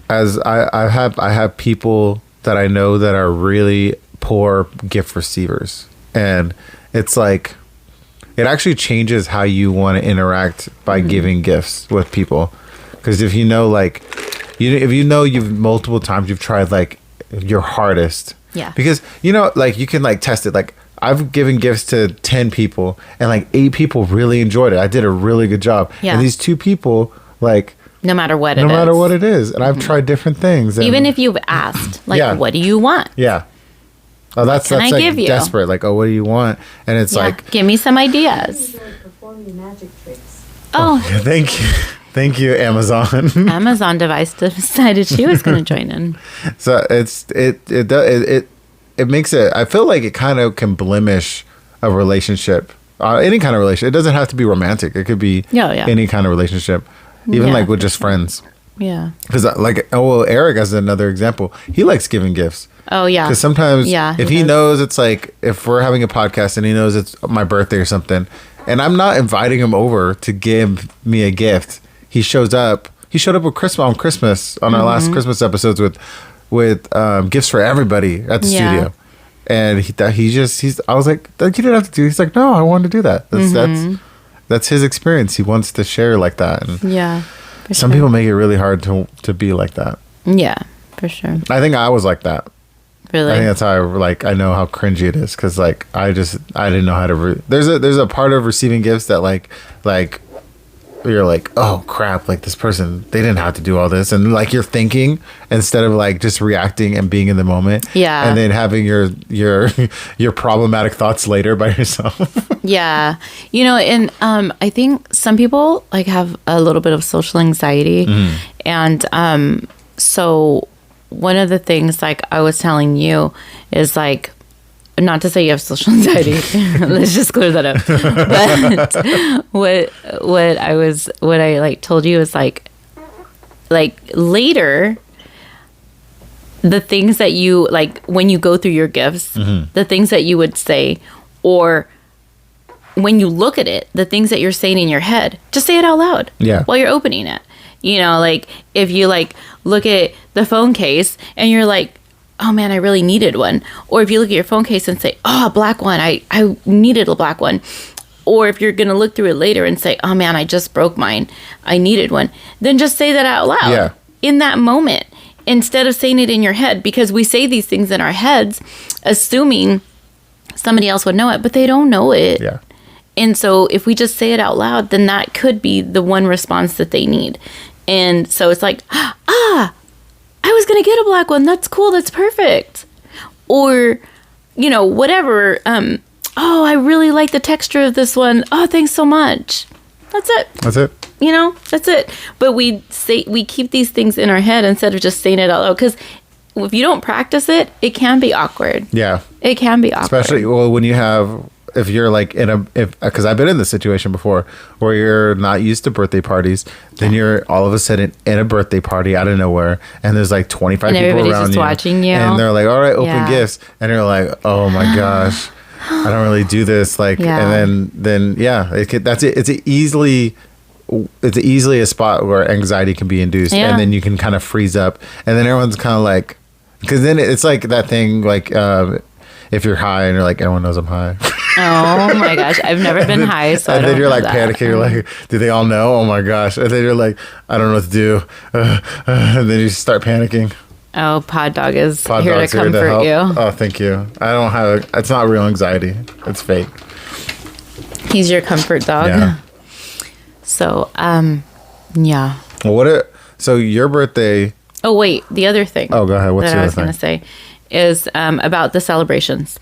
as I have people that I know that are really poor gift receivers, and it's like it actually changes how you want to interact by giving gifts with people. Because if you know, like, if you know you've multiple times you've tried like your hardest, because you know, like you can like test it. Like I've given gifts to 10 people and like 8 people really enjoyed it. I did a really good job. And these 2 people, like, No matter what it is. And I've tried different things. And even if you've asked, like, what do you want? Yeah. Oh, that's can I like give you? desperate. Like, oh, what do you want? And it's like, give me some ideas. Perform your magic tricks. Oh, thank you. Thank you, Amazon. Amazon device decided she was going to join in. So it makes it, I feel like it kind of can blemish a relationship, any kind of relationship. It doesn't have to be romantic. It could be any kind of relationship, even like with just friends. Yeah. Because like, Eric as another example, he likes giving gifts. Oh, yeah. Because sometimes if he does. knows it's like, if we're having a podcast and he knows it's my birthday or something, and I'm not inviting him over to give me a gift, he shows up. He showed up with Christmas on our last Christmas episodes with gifts for everybody at the studio. And I was like, you didn't have to do. He's like, no, I wanted to do that. That's his experience. He wants to share like that. And some people make it really hard to be like that. Yeah, for sure. I think I was like that. Really? I think that's how I know how cringy it is, because like I didn't know how to. There's a part of receiving gifts that like you're like, oh crap, like this person, they didn't have to do all this, and like you're thinking instead of like just reacting and being in the moment. Yeah. And then having your problematic thoughts later by yourself. Yeah. You know, and I think some people like have a little bit of social anxiety. And so one of the things like I was telling you is like, not to say you have social anxiety. Let's just clear that up. But what I like told you is like later the things that you like when you go through your gifts, the things that you would say, or when you look at it, the things that you're saying in your head, just say it out loud. Yeah. While you're opening it. You know, like if you like look at the phone case and you're like, oh man, I really needed one. Or if you look at your phone case and say, oh, a black one, I needed a black one. Or if you're going to look through it later and say, oh man, I just broke mine, I needed one. Then just say that out loud in that moment instead of saying it in your head, because we say these things in our heads, assuming somebody else would know it, but they don't know it. Yeah. And so if we just say it out loud, then that could be the one response that they need. And so it's like, I was going to get a black one. That's cool. That's perfect. Or, you know, whatever. Oh, I really like the texture of this one. Oh, thanks so much. That's it. That's it. You know, that's it. But we keep these things in our head instead of just saying it out loud. Because if you don't practice it, it can be awkward. Yeah. It can be awkward. Especially, well, when you have... If you're like because I've been in this situation before where you're not used to birthday parties, then you're all of a sudden in a birthday party out of nowhere, and there's like 25 and people around just you, watching you, and they're like, "All right, open gifts," and you're like, "Oh my gosh, I don't really do this." Like, and then that's it. It's easily a spot where anxiety can be induced, and then you can kind of freeze up, and then everyone's kind of like, because then it's like that thing like. If you're high and you're like, everyone knows I'm high. Oh my gosh. I've never been high. So and then you're like panicking. You're like, do they all know? Oh my gosh. And then you're like, I don't know what to do. And then you start panicking. Oh, Pod Dog is here to comfort you. Oh, thank you. It's not real anxiety. It's fake. He's your comfort dog. Yeah. So, yeah. Well, so your birthday. Oh, wait. The other thing. Oh, go ahead. What's the other thing? I was going to say. Is about the celebrations.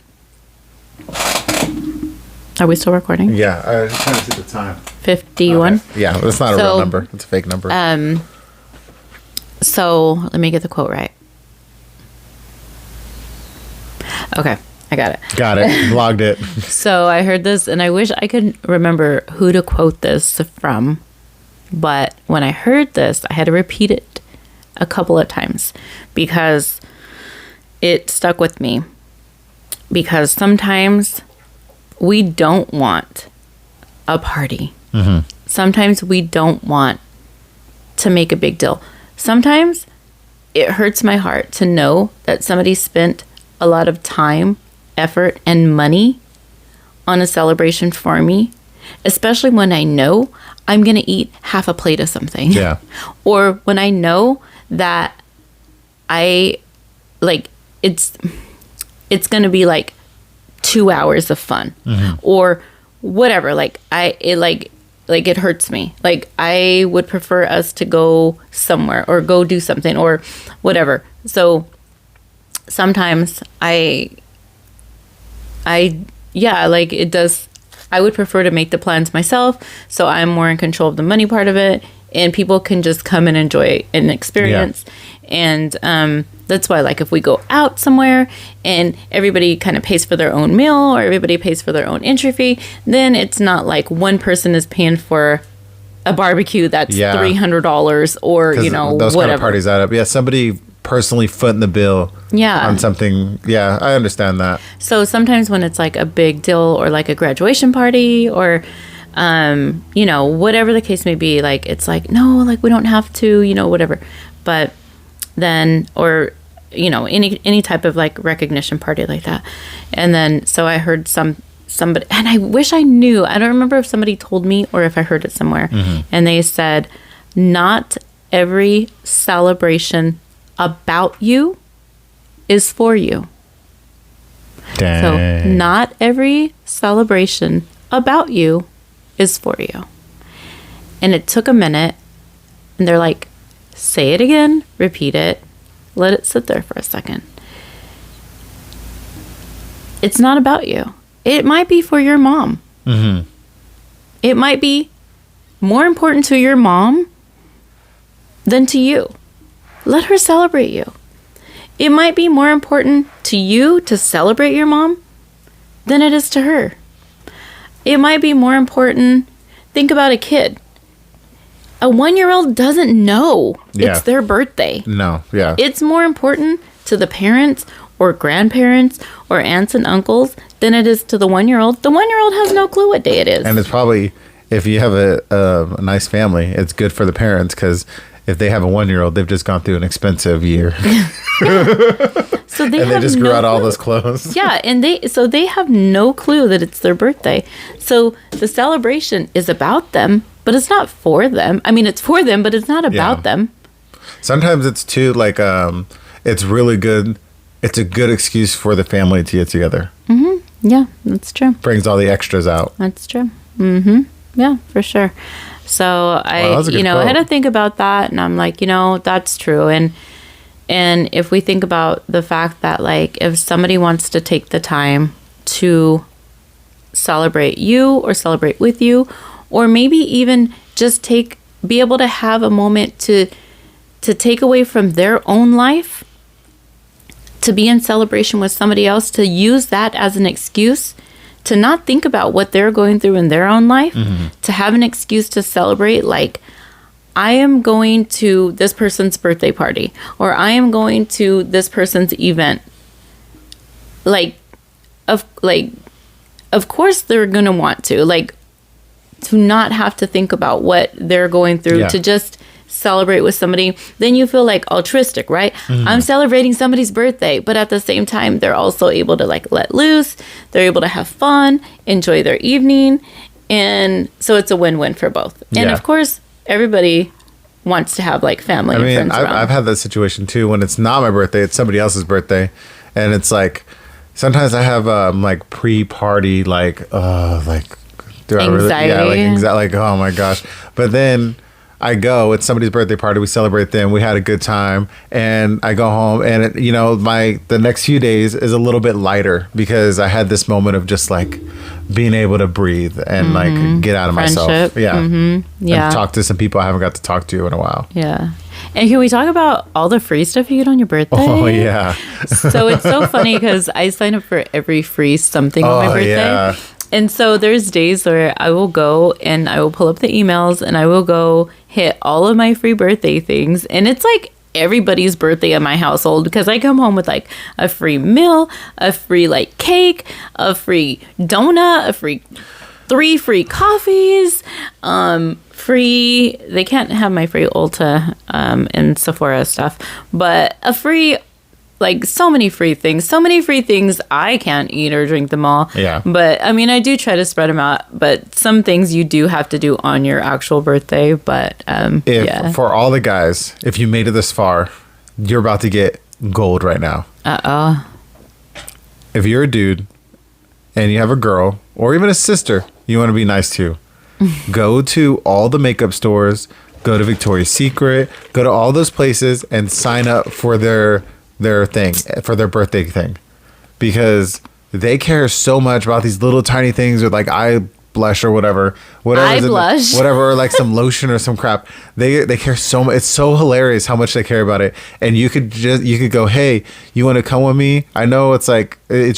Are we still recording? Yeah, I was just trying to see the time. 51. Okay. Yeah, that's not a real number. It's a fake number. So let me get the quote right. Okay, I got it. Got it. Logged it. So I heard this, and I wish I could remember who to quote this from. But when I heard this, I had to repeat it a couple of times because it stuck with me, because sometimes we don't want a party. Mm-hmm. Sometimes we don't want to make a big deal. Sometimes it hurts my heart to know that somebody spent a lot of time, effort, and money on a celebration for me, especially when I know I'm going to eat half a plate of something. Yeah. Or when I know that it's going to be like 2 hours of fun, or whatever. It hurts me. Like, I would prefer us to go somewhere or go do something or whatever. So sometimes it does. I would prefer to make the plans myself, so I'm more in control of the money part of it, and people can just come and enjoy an experience. Yeah. And that's why, like, if we go out somewhere and everybody kind of pays for their own meal or everybody pays for their own entry fee, then it's not like one person is paying for a barbecue that's $300 or, you know, those whatever. kind of parties add up. Yeah, somebody personally footing the bill on something. Yeah, I understand that. So sometimes when it's like a big deal or like a graduation party or, you know, whatever the case may be, like, it's like, no, like, we don't have to, you know, whatever. But then, or, you know, any type of like recognition party like that. And then, so I heard somebody, and I wish I knew, I don't remember if somebody told me or if I heard it somewhere. And they said, not every celebration about you is for you. Dang. So not every celebration about you is for you. And it took a minute, and they're like, say it again, repeat it, let it sit there for a second. It's not about you. It might be for your mom. Mm-hmm. It might be more important to your mom than to you. Let her celebrate you. It might be more important to you to celebrate your mom than it is to her. It might be more important. Think about a kid. A 1-year-old doesn't know it's their birthday. No, yeah. It's more important to the parents or grandparents or aunts and uncles than it is to the 1-year-old. The 1-year-old has no clue what day it is. And it's probably, if you have a nice family, it's good for the parents because if they have a 1-year-old, they've just gone through an expensive year. So they just grew out all those clothes. Yeah, and they have no clue that it's their birthday. So the celebration is about them, but it's not for them. I mean, it's for them, but it's not about them. Sometimes it's too like it's really good. It's a good excuse for the family to get together. Mm-hmm. Yeah, that's true. Brings all the extras out. That's true. Mm-hmm. Yeah, for sure. So I had to think about that, and I'm like, that's true. And if we think about the fact that, like, if somebody wants to take the time to celebrate you or celebrate with you, or maybe even just be able to have a moment to take away from their own life, to be in celebration with somebody else, to use that as an excuse to not think about what they're going through in their own life, to have an excuse to celebrate, like, I am going to this person's birthday party, or I am going to this person's event. Of course they're going to want to not have to think about what they're going through, to just celebrate with somebody. Then you feel like altruistic, right? I'm celebrating somebody's birthday, but at the same time, they're also able to let loose. They're able to have fun, enjoy their evening. And so it's a win-win for both. And of course, everybody wants to have family and friends around. I've had that situation too when it's not my birthday, it's somebody else's birthday. And it's like, sometimes I have pre-party, do I really, oh my gosh. But then I go, it's somebody's birthday party, we celebrate them, we had a good time, and I go home, and the next few days is a little bit lighter because I had this moment of just being able to breathe and get out of myself. Yeah. Mm-hmm. Yeah. And talk to some people I haven't got to talk to in a while. Yeah. And can we talk about all the free stuff you get on your birthday? Oh, yeah. So it's so funny because I sign up for every free something on my birthday. Yeah. And so there's days where I will go and I will pull up the emails and I will go hit all of my free birthday things. And it's everybody's birthday in my household because I come home with a free meal, a free cake, a free donut, 3 free coffees, free, they can't have my free Ulta and Sephora stuff, but a free, so many free things. I can't eat or drink them all. Yeah. But I mean, I do try to spread them out, but some things you do have to do on your actual birthday. But for all the guys, if you made it this far, you're about to get gold right now. If you're a dude and you have a girl or even a sister you want to be nice to, go to all the makeup stores, go to Victoria's Secret, go to all those places and sign up for their thing, for their birthday thing, because they care so much about these little tiny things with eye blush or whatever or some lotion or some crap. They care so much. It's so hilarious how much they care about it. And you could go, hey, you want to come with me? I know it's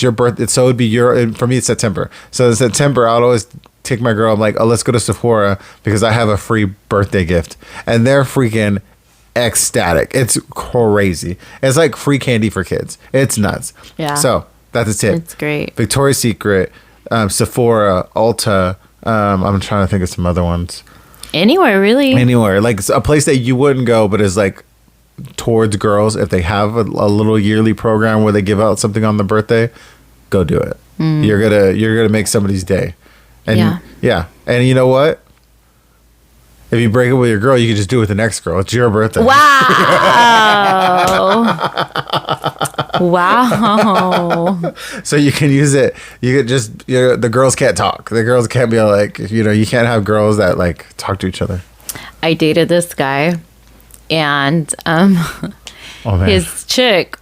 your birthday, so it'd be for me it's September. So in September I'll always take my girl. I'm like, oh, let's go to Sephora because I have a free birthday gift, and they're freaking ecstatic. It's crazy. It's like free candy for kids. It's nuts. Yeah. So that's a tip. It's great. Victoria's Secret, Sephora, Ulta. I'm trying to think of some other ones. Anywhere, really. Anywhere. A place that you wouldn't go, but is towards girls. If they have a little yearly program where they give out something on the birthday, go do it. You're gonna make somebody's day. And yeah. And you know what? If you break up with your girl, you can just do it with the next girl. It's your birthday. Wow. So you can use it. You could just, the girls can't talk. The girls can't be you can't have girls that talk to each other. I dated this guy, and his chick,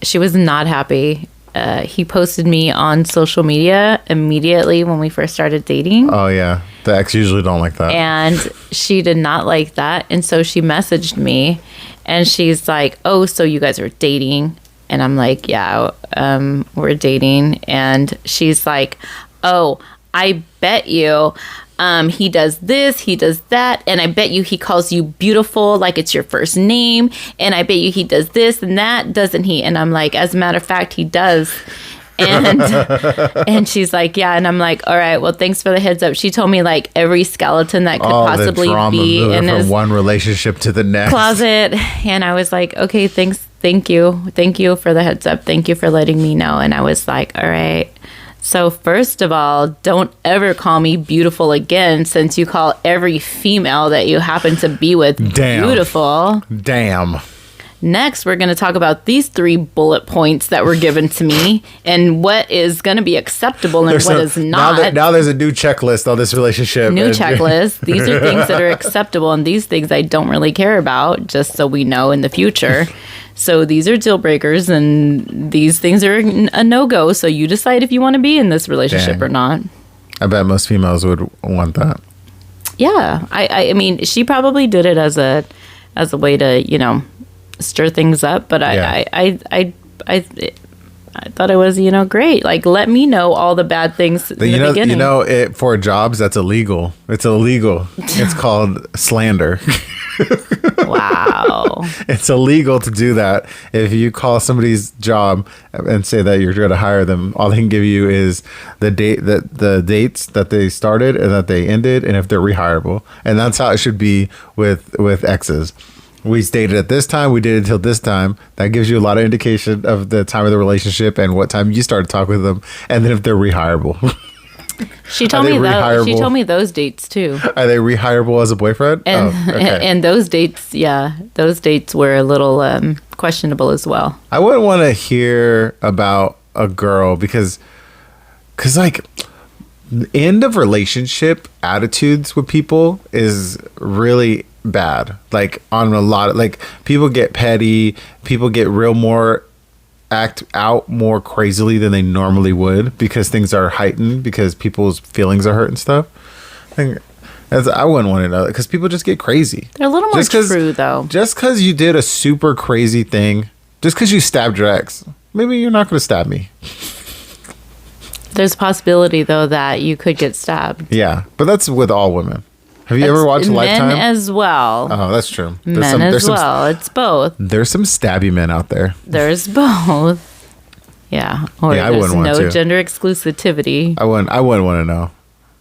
she was not happy. He posted me on social media immediately when we first started dating. Oh, yeah. The ex usually don't like that. And she did not like that. And so she messaged me and she's like, oh, so you guys are dating? And I'm like, yeah, we're dating. And she's like, oh, I bet you He does this, he does that, and I bet you he calls you beautiful like it's your first name, and I bet you he does this and that, doesn't he? And I'm like, as a matter of fact, he does. And she's like, yeah. And I'm like, all right, well, thanks for the heads up. She told me like every skeleton that could possibly be in his one relationship to the next closet. And I was like, okay, thanks. Thank you for the heads up. Thank you for letting me know. And I was like, all right. So first of all, don't ever call me beautiful again, since you call every female that you happen to be with beautiful. Damn. Next, we're going to talk about these 3 bullet points that were given to me and what is going to be acceptable and what is not. Now there's a new checklist on this relationship. New checklist. These are things that are acceptable, and these things I don't really care about, just so we know in the future. So these are deal breakers, and these things are a no-go. So you decide if you want to be in this relationship or not. I bet most females would want that. Yeah. I mean, she probably did it as a way to, stir things up, but I thought it was great. Like, let me know all the bad things in the beginning. For jobs that's illegal. It's illegal. It's called slander. Wow. It's illegal to do that. If you call somebody's job and say that you're going to hire them, all they can give you is the dates that they started and that they ended, and if they're rehireable. And that's how it should be with exes. We dated at this time. We did it until this time. That gives you a lot of indication of the time of the relationship and what time you started talking with them, and then if they're rehireable. She told me that. She told me those dates too. Are they rehireable as a boyfriend? And, and those dates, those dates were a little questionable as well. I wouldn't want to hear about a girl because like, end of relationship attitudes with people is really bad. Like, on a lot of, like, people get petty, people get act out more crazily than they normally would because things are heightened, because people's feelings are hurt and stuff. I wouldn't want to know, because people just get crazy. They're a little more true, though. Just because you did a super crazy thing, just because you stabbed your ex, maybe you're not going to stab me. There's a possibility, though, that you could get stabbed. Yeah, but that's with all women. Have you ever watched Lifetime? Men as well. Oh, that's true. It's both. There's some stabby men out there. There's both. Yeah. Or I wouldn't want to. No gender exclusivity. I wouldn't want to know.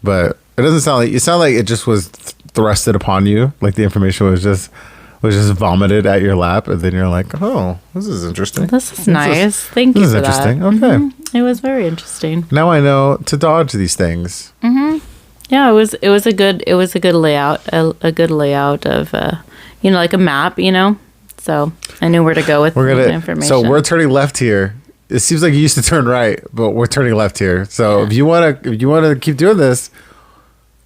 But it doesn't sound like, it just was thrusted upon you. Like the information was just vomited at your lap, and then you're like, oh, this is interesting. This is nice. Thank you for that. This is interesting. Okay. Mm-hmm. It was very interesting. Now I know to dodge these things. Mm-hmm. Yeah, it was a good layout, a good layout of like a map, So I knew where to go with the information. So we're turning left here. It seems like you used to turn right, but we're turning left here. So if you wanna keep doing this,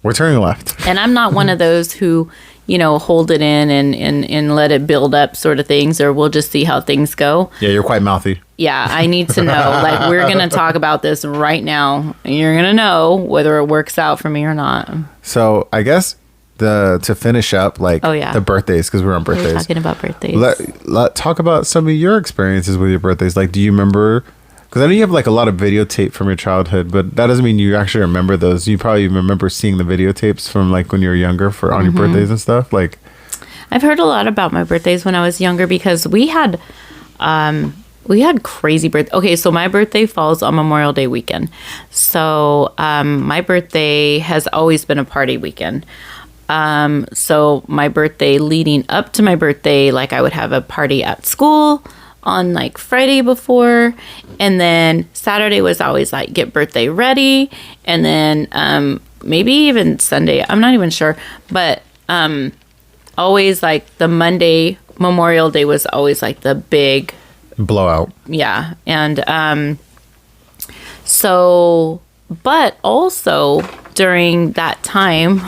we're turning left. And I'm not one of those who, hold it in and let it build up sort of things, or we'll just see how things go. Yeah, you're quite mouthy. Yeah, I need to know. Like, we're going to talk about this right now, and you're going to know whether it works out for me or not. So I guess to finish up, the birthdays, because we're on birthdays. We're talking about birthdays. Let talk about some of your experiences with your birthdays. Like, do you remember? Because I know you have like a lot of videotape from your childhood, but that doesn't mean you actually remember those. You probably remember seeing the videotapes from like when you were younger on your birthdays and stuff. Like, I've heard a lot about my birthdays when I was younger, because we had crazy birthdays. Okay, so my birthday falls on Memorial Day weekend. So my birthday has always been a party weekend. So my birthday, leading up to my birthday, like, I would have a party at school on like Friday before, and then Saturday was always like get birthday ready, and then maybe even Sunday, I'm not even sure, but always like the Monday, Memorial Day, was always like the big blowout. Yeah. And so, but also during that time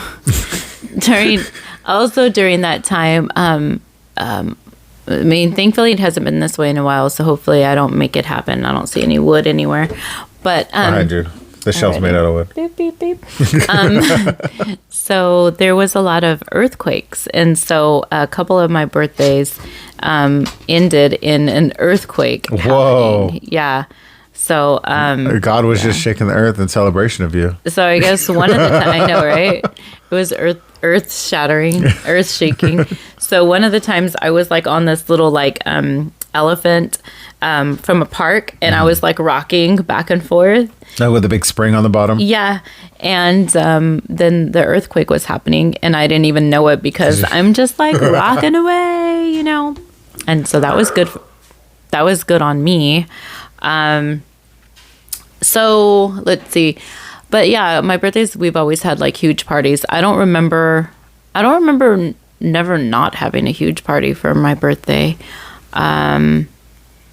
I mean, thankfully it hasn't been this way in a while, so hopefully I don't make it happen. I don't see any wood anywhere. But behind you. The shelf's made out of wood. Beep, beep, beep. So there was a lot of earthquakes. And so a couple of my birthdays ended in an earthquake. Whoa. Happening. Yeah. So God was just shaking the earth in celebration of you. so I guess one of the I know, right? It was earth shattering, earth shaking. So one of the times I was like on this little like elephant from a park, and I was like rocking back and forth. Oh, with the big spring on the bottom. Yeah. And then the earthquake was happening, and I didn't even know it because I'm just like rocking away, you know. And so that was good. That was good on me. So let's see. But yeah, my birthdays, we've always had like huge parties. I don't remember never not having a huge party for my birthday. Yeah,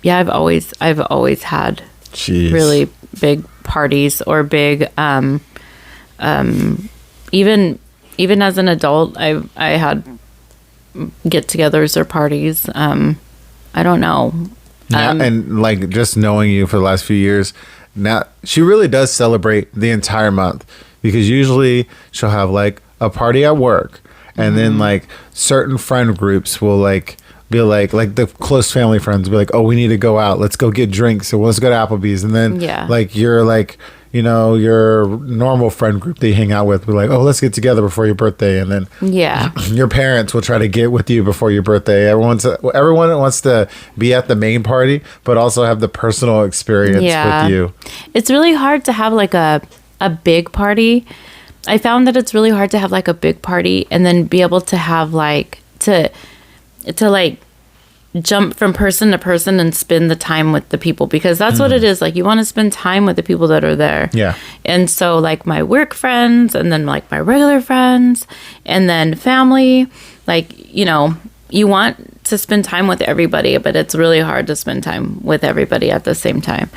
I've always had really big parties or big, even as an adult, I had get-togethers or parties. I don't know. Yeah, and like just knowing you for the last few years, now she really does celebrate the entire month, because usually she'll have like a party at work, and then like certain friend groups will like be like the close family friends will be like, oh, we need to go out, let's go get drinks, so let's go to Applebee's, and then like you're like, you know, your normal friend group that you hang out with, be like, oh, let's get together before your birthday, and then your parents will try to get with you before your birthday. Everyone wants to be at the main party, but also have the personal experience with you. It's really hard to have like a big party. I found that it's really hard to have like a big party and then be able to have like to like jump from person to person and spend the time with the people, because that's what it is. Like, you want to spend time with the people that are there. Yeah. And so like my work friends, and then like my regular friends, and then family, like, you know, you want to spend time with everybody, but it's really hard to spend time with everybody at the same time.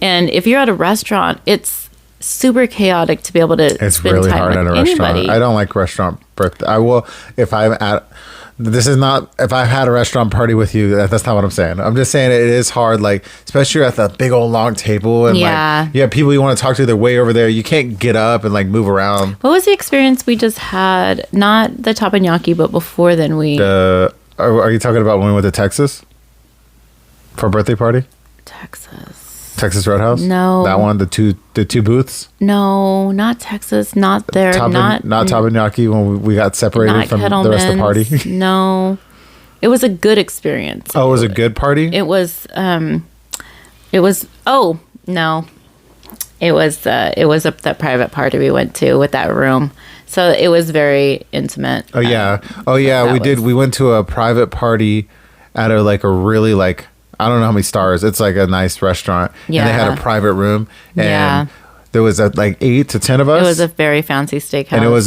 And if you're at a restaurant, it's super chaotic to be able to it's spend really time hard with at a anybody. restaurant. I don't like restaurant birthday. I will if I'm at if I've had a restaurant party with you, that's not what I'm saying. I'm just saying it is hard, like, especially at the big old long table, and like you have people you want to talk to, they're way over there. You can't get up and like move around. What was the experience we just had? Not the teppanyaki, but before then are you talking about when we went to Texas for a birthday party? Texas Roadhouse? No. That one, the two booths? No, not Texas, not there. Not teppanyaki when we got separated from the rest of the party? No. It was a good experience. Oh, it was a good party? It was no. It was that private party we went to with that room. So it was very intimate. Oh yeah. We went to a private party at a really like, I don't know how many stars. It's like a nice restaurant. Yeah. And they had a private room. And there was like 8 to 10 of us. It was a very fancy steakhouse. And it was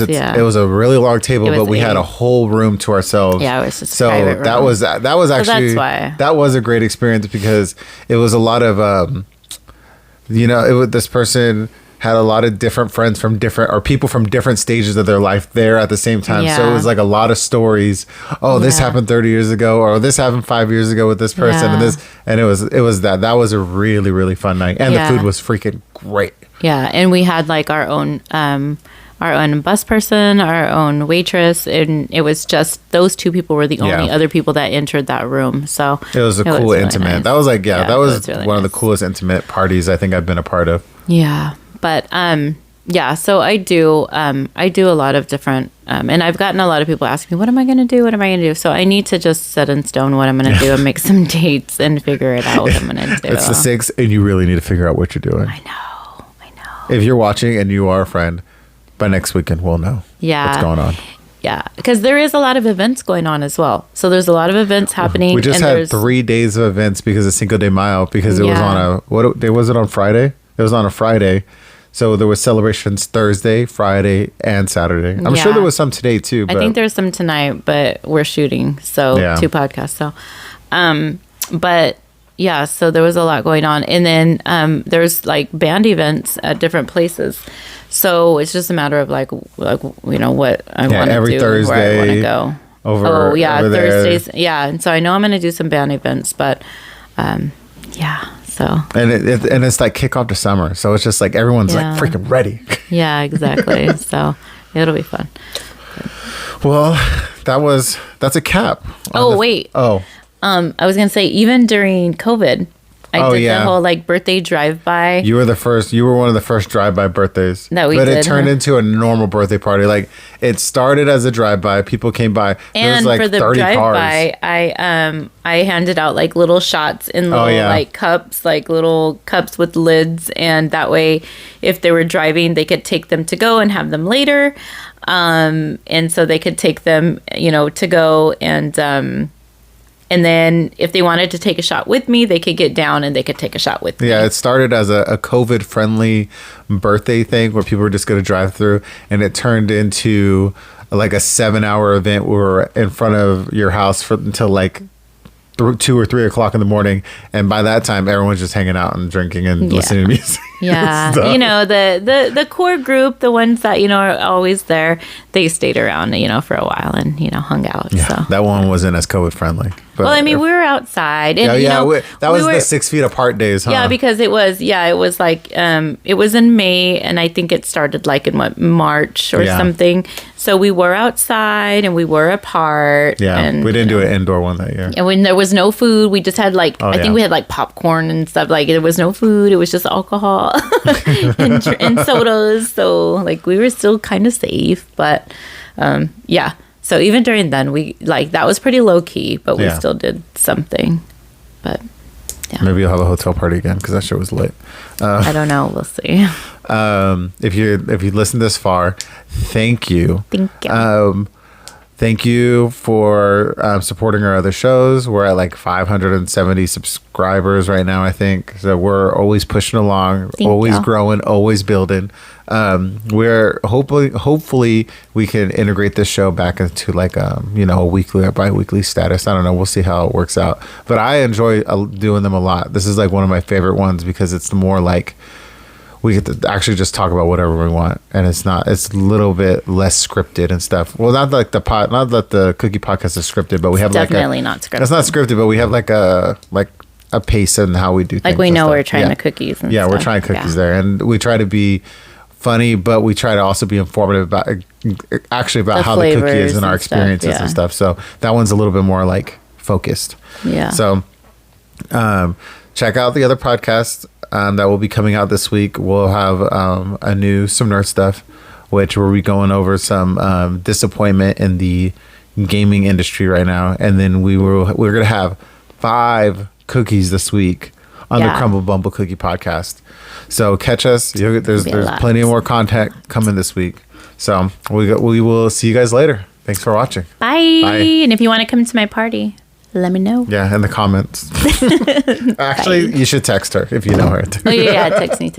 a really long table, but we had a whole room to ourselves. Yeah, it was just private room. that was actually, so that's why. That was a great experience, because it was a lot of, this person had a lot of different friends from people from different stages of their life there at the same time. Yeah. So it was like a lot of stories. Oh, this happened 30 years ago, or this happened 5 years ago with this person, and it was a really, really fun night. And the food was freaking great. Yeah. And we had like our own bus person, our own waitress, and it was just those two people were the only other people that entered that room. So it was a cool, really intimate. Nice. That was like, that was really one of the coolest intimate parties I think I've been a part of. Yeah. But so I do a lot of different, and I've gotten a lot of people asking me, what am I going to do? What am I going to do? So I need to just set in stone what I'm going to do and make some dates and figure it out what I'm going to do. It's the 6th, and you really need to figure out what you're doing. I know. If you're watching and you are a friend, by next weekend we'll know what's going on. Yeah, because there is a lot of events going on as well. So there's a lot of events happening. We just had 3 days of events because of Cinco de Mayo, because it was on what day was it, on Friday? It was on a Friday. So there was celebrations Thursday, Friday, and Saturday. I'm sure there was some today too. But I think there's some tonight, but we're shooting, so 2 podcasts. So, but yeah, so there was a lot going on, and then there's like band events at different places. So it's just a matter of like what I want to do, every Thursday, where I want to go. Over Thursdays, and so I know I'm going to do some band events, but So and it's like kickoff to summer, so it's just like everyone's like freaking ready. Yeah, exactly. So it'll be fun. Well, that's a cap. I was gonna say, even during COVID, I did the whole like birthday drive-by. You were the first. You were one of the first drive-by birthdays that we did. But it turned into a normal birthday party. Like it started as a drive-by. People came by. There was like for the 30 drive-by, cars. I handed out like little shots in little like cups, like little cups with lids, and that way, if they were driving, they could take them to go and have them later. And so they could take them, to go and then if they wanted to take a shot with me, they could get down and they could take a shot with me. Yeah, it started as a COVID-friendly birthday thing where people were just going to drive through, and it turned into like a 7-hour event where we're in front of your house until like 2 or 3 o'clock in the morning, and by that time everyone's just hanging out and drinking and listening to music. Yeah, the core group, the ones that are always there, they stayed around for a while and hung out. Yeah, so that one wasn't as COVID friendly. Well, I mean, we were outside, and that was the 6 feet apart days, huh? Yeah, because it was like it was in May, and I think it started like in March or something. So we were outside and we were apart. Yeah, and, we didn't do an indoor one that year. And when there was no food, we just had like I think we had like popcorn and stuff. Like there was no food; it was just alcohol and sodas. So like we were still kind of safe, but yeah. So even during then, we like that was pretty low key, but we still did something. But yeah, maybe you'll have a hotel party again because that shit was lit. I don't know. We'll see. If you listened this far, thank you. Thank you. Thank you for supporting our other shows. We're at like 570 subscribers right now, I think. So we're always pushing along, always growing, always building. We're hopefully we can integrate this show back into like a weekly or bi-weekly status. I don't know. We'll see how it works out. But I enjoy doing them a lot. This is like one of my favorite ones because it's more like we get to actually just talk about whatever we want, and it's a little bit less scripted and stuff. Well, not that the cookie podcast is scripted, but we have definitely not scripted. It's not scripted, but we have like a pace in how we do things. Like we know we're trying the cookies. And we're trying cookies there, and we try to be funny, but we try to also be informative about how the cookie is and our experiences and stuff. So that one's a little bit more like focused. Yeah. So check out the other podcasts that will be coming out this week. We'll have some nerd stuff, which we'll be going over some disappointment in the gaming industry right now, and then we're gonna have 5 cookies this week on the Crumble Bumble Cookie podcast. So catch us. There's plenty more content coming this week. So we will see you guys later. Thanks for watching. Bye. And if you want to come to my party, let me know. Yeah, in the comments. Actually, you should text her if you know her. Oh yeah, text me.